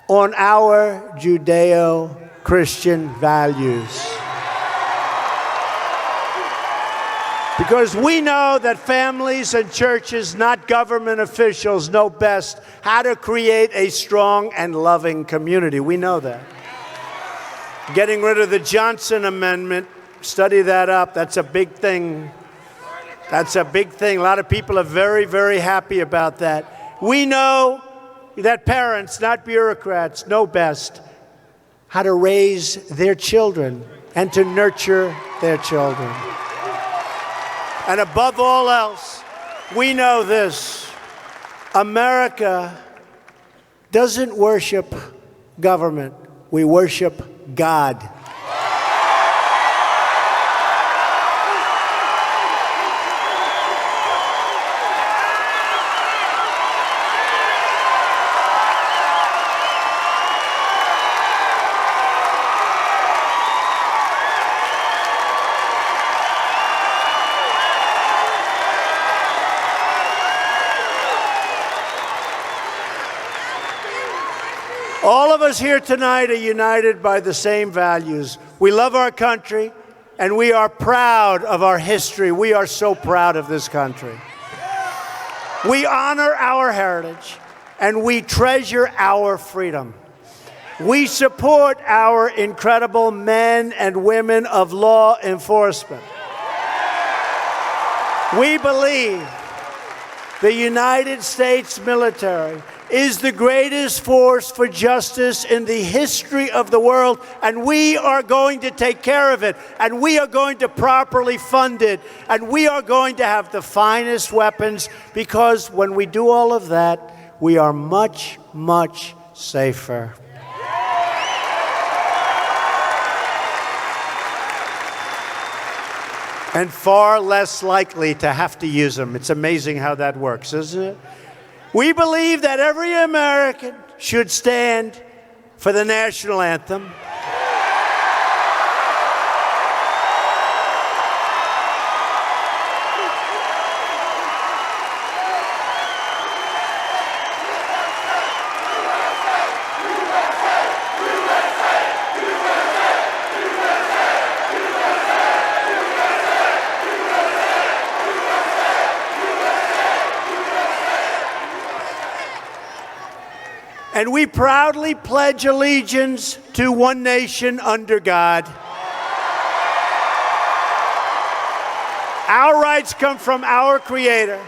on our Judeo-Christian values. Because we know that families and churches, not government officials, know best how to create a strong and loving community. We know that. Getting rid of the Johnson Amendment, study that up. That's a big thing. That's a big thing. A lot of people are very, very happy about that. We know that parents, not bureaucrats, know best how to raise their children and to nurture their children. And above all else, we know this: America doesn't worship government. We worship God. All of us here tonight are united by the same values. We love our country, and we are proud of our history. We are so proud of this country. We honor our heritage, and we treasure our freedom. We support our incredible men and women of law enforcement. We believe the United States military is the greatest force for justice in the history of the world, and we are going to take care of it, and we are going to properly fund it, and we are going to have the finest weapons, because when we do all of that, we are much, much safer. And far less likely to have to use them. It's amazing how that works, isn't it? We believe that every American should stand for the national anthem. And we proudly pledge allegiance to one nation under God. Our rights come from our Creator,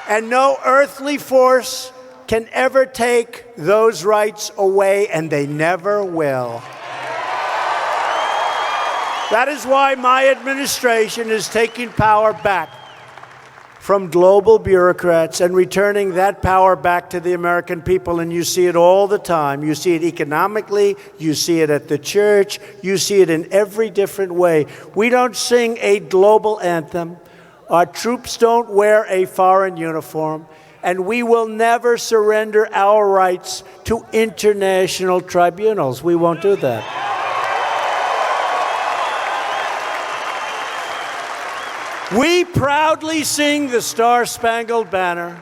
and no earthly force can ever take those rights away, and they never will. That is why my administration is taking power back from global bureaucrats and returning that power back to the American people. And you see it all the time. You see it economically. You see it at the church. You see it in every different way. We don't sing a global anthem. Our troops don't wear a foreign uniform. And we will never surrender our rights to international tribunals. We won't do that. We proudly sing the Star-Spangled Banner.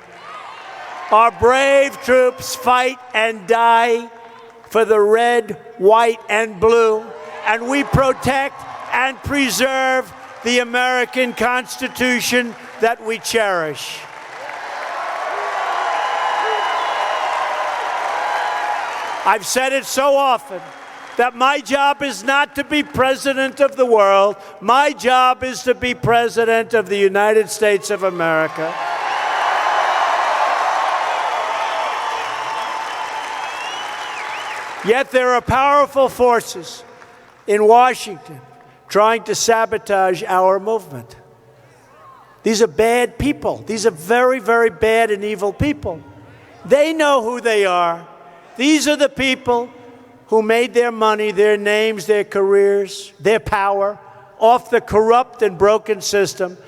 Our brave troops fight and die for the red, white, and blue, and we protect and preserve the American Constitution that we cherish. I've said it so often that my job is not to be president of the world. My job is to be president of the United States of America. Yet there are powerful forces in Washington trying to sabotage our movement. These are bad people. These are very, very bad and evil people. They know who they are. These are the people who made their money, their names, their careers, their power off the corrupt and broken system,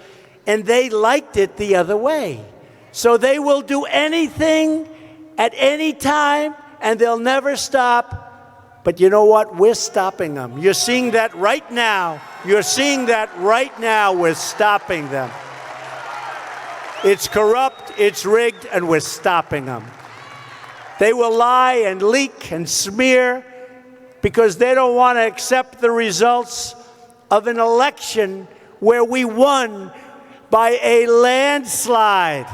and they liked it the other way. So they will do anything at any time, and they'll never stop. But you know what? We're stopping them. You're seeing that right now. You're seeing that right now. We're stopping them. It's corrupt, it's rigged, and we're stopping them. They will lie and leak and smear because they don't want to accept the results of an election where we won by a landslide.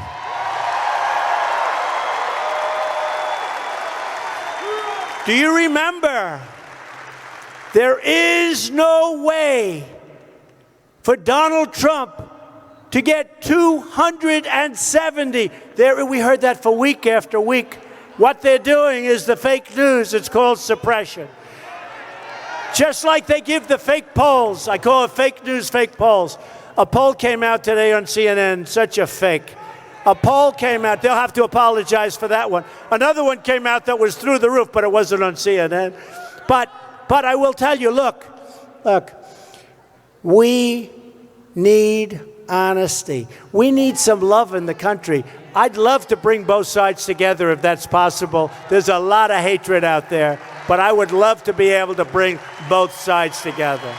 Do you remember? There is no way for Donald Trump to get 270. We heard that for week after week. What they're doing is the fake news. It's called suppression. Just like they give the fake polls. I call it fake news, fake polls. A poll came out today on CNN, such a fake. A poll came out. They'll have to apologize for that one. Another one came out that was through the roof, but it wasn't on CNN. But I will tell you, look, we need honesty. We need some love in the country. I'd love to bring both sides together if that's possible. There's a lot of hatred out there, but I would love to be able to bring both sides together.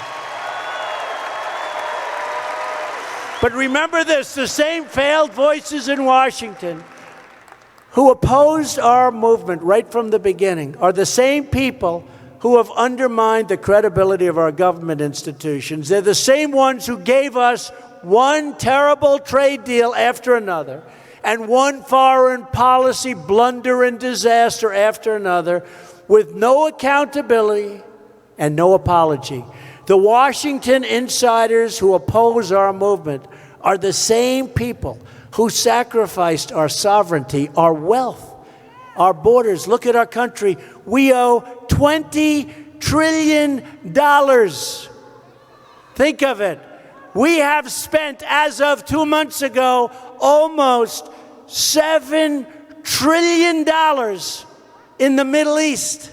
But remember this, the same failed voices in Washington who opposed our movement right from the beginning are the same people who have undermined the credibility of our government institutions. They're the same ones who gave us one terrible trade deal after another and one foreign policy blunder and disaster after another with no accountability and no apology. The Washington insiders who oppose our movement are the same people who sacrificed our sovereignty, our wealth, our borders. Look at our country. We owe $20 trillion. Think of it. We have spent, as of 2 months ago, almost $7 trillion in the Middle East.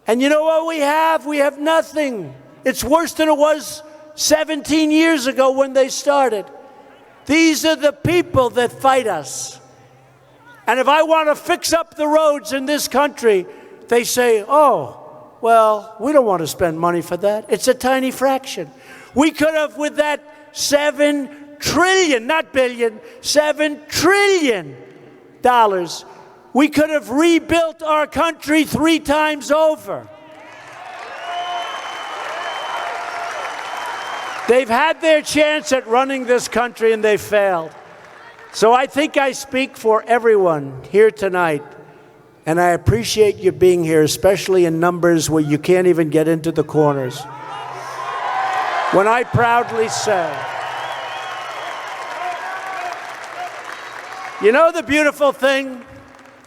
And you know what we have? We have nothing. It's worse than it was 17 years ago when they started. These are the people that fight us. And if I want to fix up the roads in this country, they say, oh, well, we don't want to spend money for that. It's a tiny fraction. We could have, with that $7 trillion, not billion, $7 trillion, we could have rebuilt our country 3 times over. They've had their chance at running this country and they failed. So I think I speak for everyone here tonight, and I appreciate you being here, especially in numbers where you can't even get into the corners. When I proudly say, you know the beautiful thing?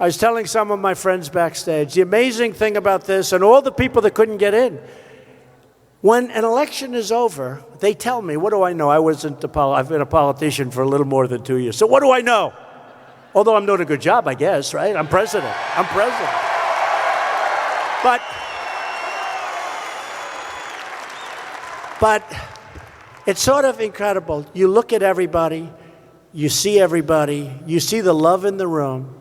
I was telling some of my friends backstage, the amazing thing about this, and all the people that couldn't get in, when an election is over, they tell me, what do I know? I've been a politician for a little more than 2 years. So what do I know? Although I'm doing a good job, I guess, right? I'm president. But it's sort of incredible. You look at everybody, you see the love in the room,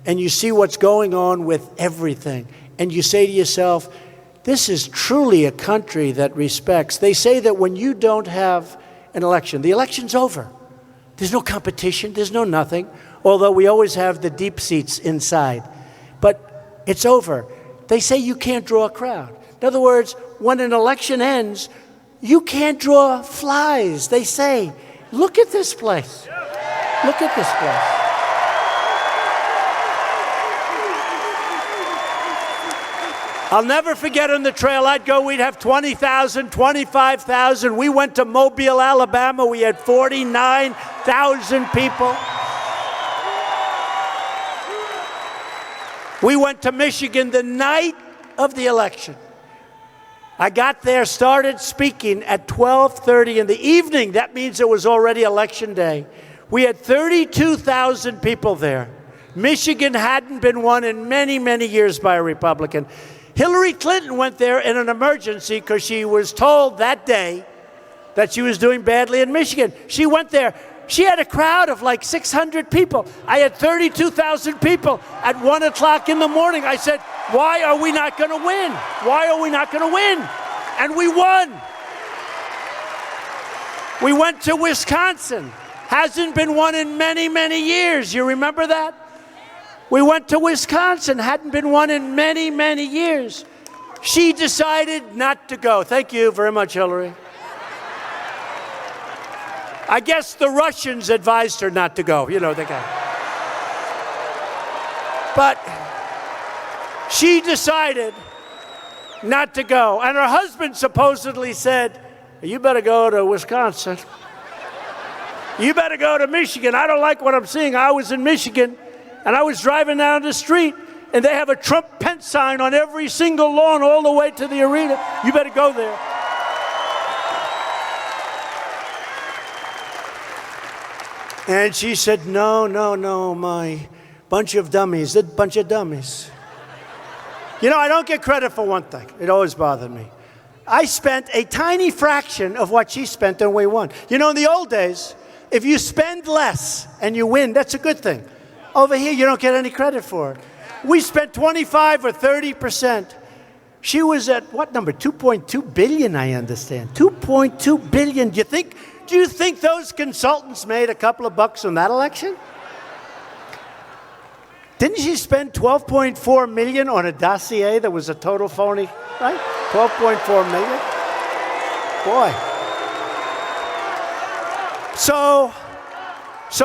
and you see what's going on with everything. And you say to yourself, this is truly a country that respects. They say that when you don't have an election, the election's over. There's no competition, there's no nothing, although we always have the deep seats inside. But it's over. They say you can't draw a crowd. In other words, when an election ends, you can't draw flies. They say, look at this place. Look at this place. I'll never forget on the trail I'd go, we'd have 20,000, 25,000. We went to Mobile, Alabama. We had 49,000 people. We went to Michigan the night of the election. I got there, started speaking at 12:30 in the evening. That means it was already election day. We had 32,000 people there. Michigan hadn't been won in many, many years by a Republican. Hillary Clinton went there in an emergency because she was told that day that she was doing badly in Michigan. She went there. She had a crowd of like 600 people. I had 32,000 people at 1 o'clock in the morning. I said, why are we not going to win? Why are we not going to win? And we won. We went to Wisconsin. Hasn't been won in many, many years. You remember that? We went to Wisconsin, hadn't been won in many, many years. She decided not to go. Thank you very much, Hillary. I guess the Russians advised her not to go. You know, the guy. But she decided not to go. And her husband supposedly said, you better go to Wisconsin. You better go to Michigan. I don't like what I'm seeing. I was in Michigan. And I was driving down the street, and they have a Trump-Pence sign on every single lawn all the way to the arena. You better go there. And she said, no, no, no, my bunch of dummies, a bunch of dummies. You know, I don't get credit for one thing. It always bothered me. I spent a tiny fraction of what she spent and we won. You know, in the old days, if you spend less and you win, that's a good thing. Over here, you don't get any credit for it. We spent 25 or 30%. She was at what number? 2.2 billion, I understand. 2.2 billion. Do you think those consultants made a couple of bucks on that election? Didn't she spend 12.4 million on a dossier that was a total phony, right? 12.4 million? Boy. So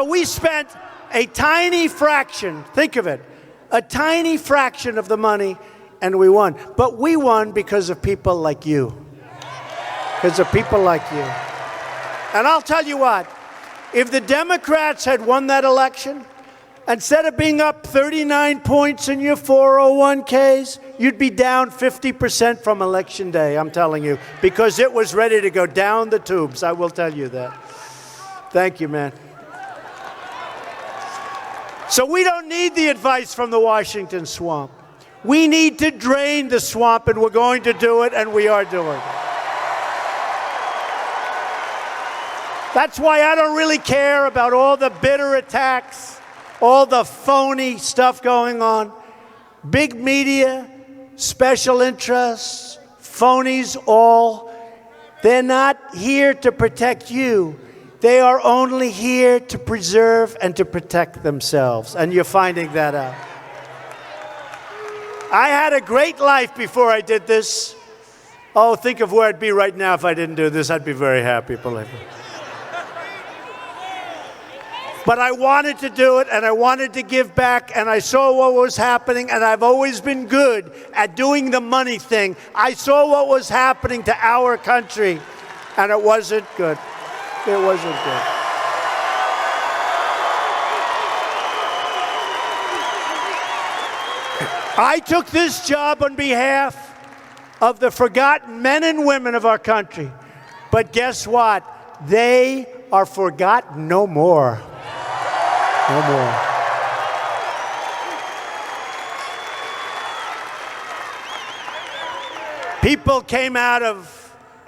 we spent a tiny fraction, think of it, a tiny fraction of the money, and we won. But we won because of people like you. Because of people like you. And I'll tell you what, if the Democrats had won that election, instead of being up 39 points in your 401ks, you'd be down 50% from Election Day, I'm telling you, because it was ready to go down the tubes. I will tell you that. Thank you, man. So we don't need the advice from the Washington swamp. We need to drain the swamp, and we're going to do it, and we are doing it. That's why I don't really care about all the bitter attacks, all the phony stuff going on. Big media, special interests, phonies all. They're not here to protect you. They are only here to preserve and to protect themselves. And you're finding that out. I had a great life before I did this. Oh, think of where I'd be right now if I didn't do this. I'd be very happy, believe me. But I wanted to do it, and I wanted to give back, and I saw what was happening, and I've always been good at doing the money thing. I saw what was happening to our country, and it wasn't good. It wasn't good. I took this job on behalf of the forgotten men and women of our country. But guess what? They are forgotten no more. No more. People came out of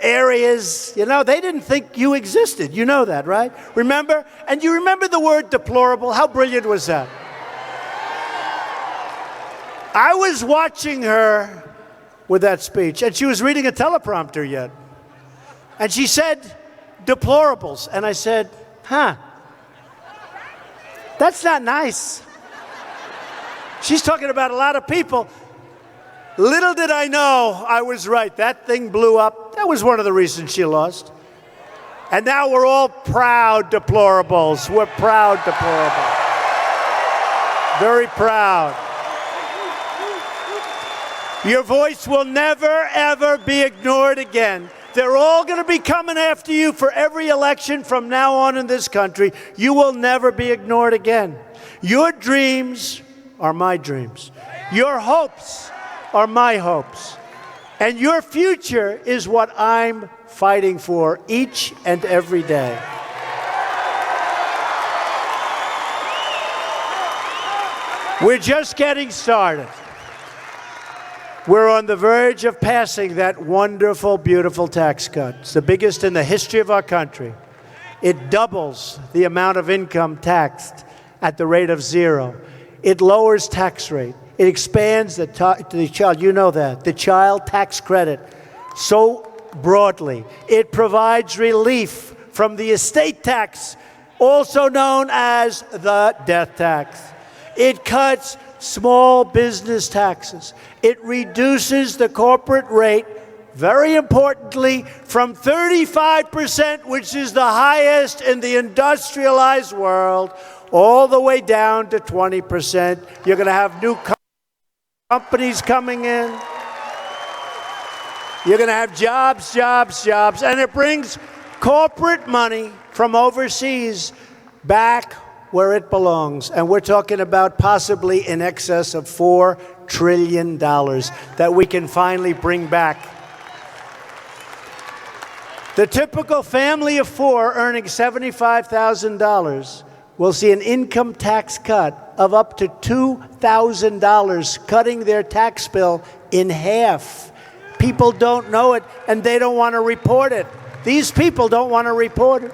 areas, you know, they didn't think you existed. You know that, right? Remember? And you remember the word deplorable? How brilliant was that? I was watching her with that speech, and she was reading a teleprompter yet. And she said, deplorables. And I said, huh, that's not nice. She's talking about a lot of people. Little did I know I was right. That thing blew up. That was one of the reasons she lost. And now we're all proud deplorables. We're proud deplorables. Very proud. Your voice will never, ever be ignored again. They're all going to be coming after you for every election from now on in this country. You will never be ignored again. Your dreams are my dreams. Your hopes are my hopes. And your future is what I'm fighting for each and every day. We're just getting started. We're on the verge of passing that wonderful, beautiful tax cut. It's the biggest in the history of our country. It doubles the amount of income taxed at the rate of 0. It lowers tax rate. It expands the child, you know that, the child tax credit so broadly. It provides relief from the estate tax, also known as the death tax. It cuts small business taxes. It reduces the corporate rate, very importantly, from 35%, which is the highest in the industrialized world, all the way down to 20%. You're going to have new companies coming in. You're going to have jobs, jobs, jobs. And it brings corporate money from overseas back where it belongs. And we're talking about possibly in excess of $4 trillion that we can finally bring back. The typical family of 4 earning $75,000 will see an income tax cut of up to $2,000, cutting their tax bill in half. People don't know it, and they don't want to report it. These people don't want to report it.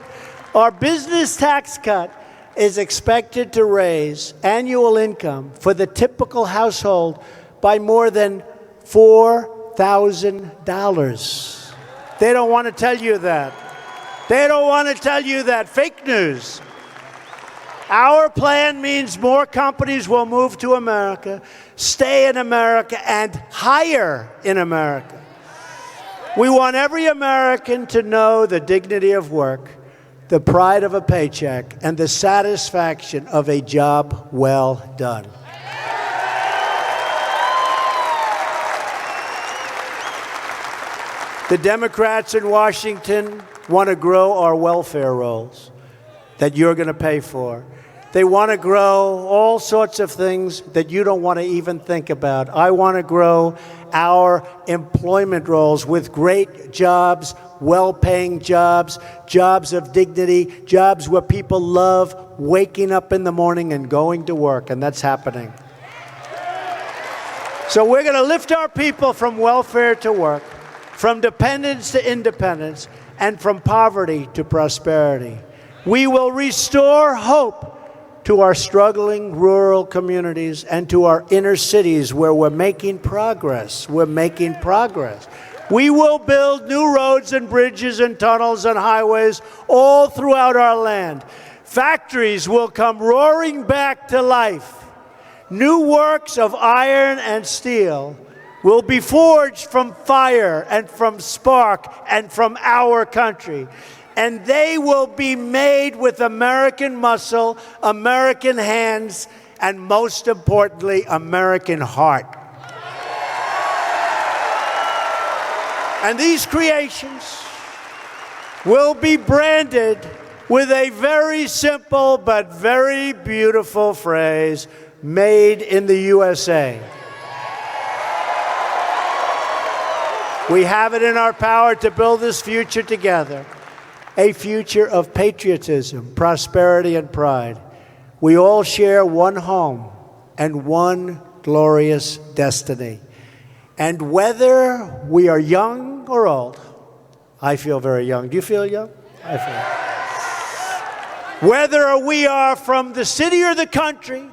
Our business tax cut is expected to raise annual income for the typical household by more than $4,000. They don't want to tell you that. They don't want to tell you that. Fake news. Our plan means more companies will move to America, stay in America, and hire in America. We want every American to know the dignity of work, the pride of a paycheck, and the satisfaction of a job well done. The Democrats in Washington want to grow our welfare rolls that you're going to pay for. They want to grow all sorts of things that you don't want to even think about. I want to grow our employment rolls with great jobs, well-paying jobs, jobs of dignity, jobs where people love waking up in the morning and going to work, and that's happening. So we're going to lift our people from welfare to work, from dependence to independence, and from poverty to prosperity. We will restore hope to our struggling rural communities and to our inner cities where we're making progress. We're making progress. We will build new roads and bridges and tunnels and highways all throughout our land. Factories will come roaring back to life. New works of iron and steel will be forged from fire and from spark and from our country. And they will be made with American muscle, American hands, and most importantly, American heart. And these creations will be branded with a very simple but very beautiful phrase, made in the USA. We have it in our power to build this future together. A future of patriotism, prosperity, and pride. We all share one home and one glorious destiny. And whether we are young or old, I feel very young. Do you feel young? I feel. Whether we are from the city or the country,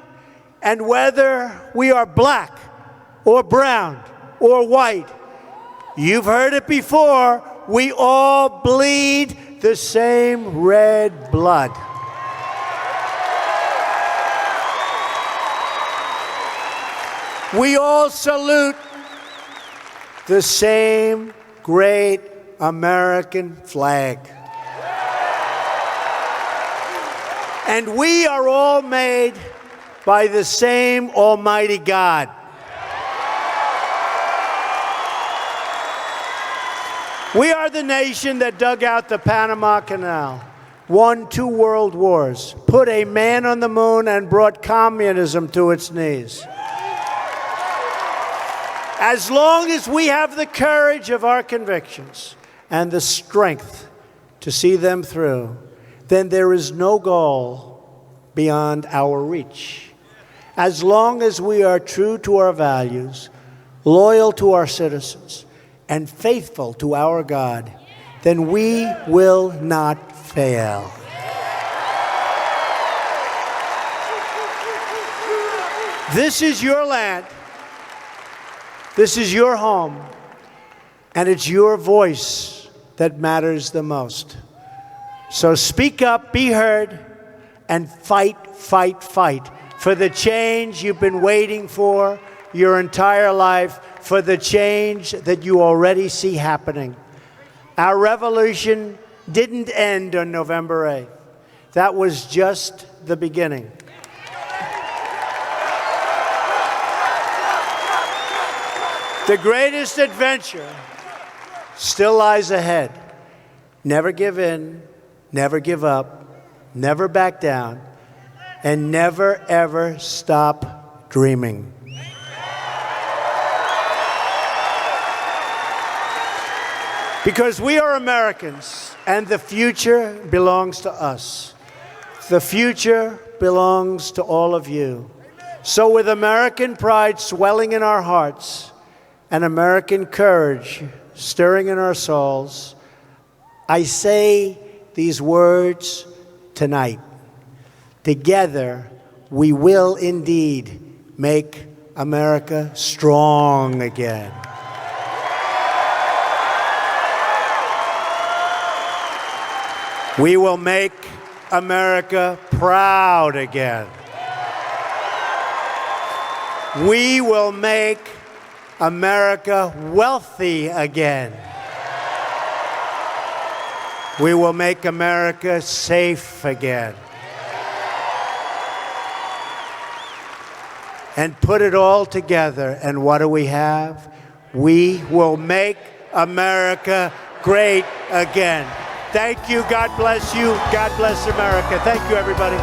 and whether we are black or brown or white, you've heard it before, we all bleed the same red blood. We all salute the same great American flag. And we are all made by the same Almighty God. We are the nation that dug out the Panama Canal, won 2 world wars, put a man on the moon, and brought communism to its knees. As long as we have the courage of our convictions and the strength to see them through, then there is no goal beyond our reach. As long as we are true to our values, loyal to our citizens, and faithful to our God, then we will not fail. This is your land. This is your home. And it's your voice that matters the most. So speak up, be heard, and fight, fight, fight for the change you've been waiting for your entire life, for the change that you already see happening. Our revolution didn't end on November 8th. That was just the beginning. The greatest adventure still lies ahead. Never give in, never give up, never back down, and never, ever stop dreaming. Because we are Americans, and the future belongs to us. The future belongs to all of you. So with American pride swelling in our hearts and American courage stirring in our souls, I say these words tonight. Together, we will indeed make America strong again. We will make America proud again. We will make America wealthy again. We will make America safe again. And put it all together, and what do we have? We will make America great again. Thank you. God bless you. God bless America. Thank you, everybody.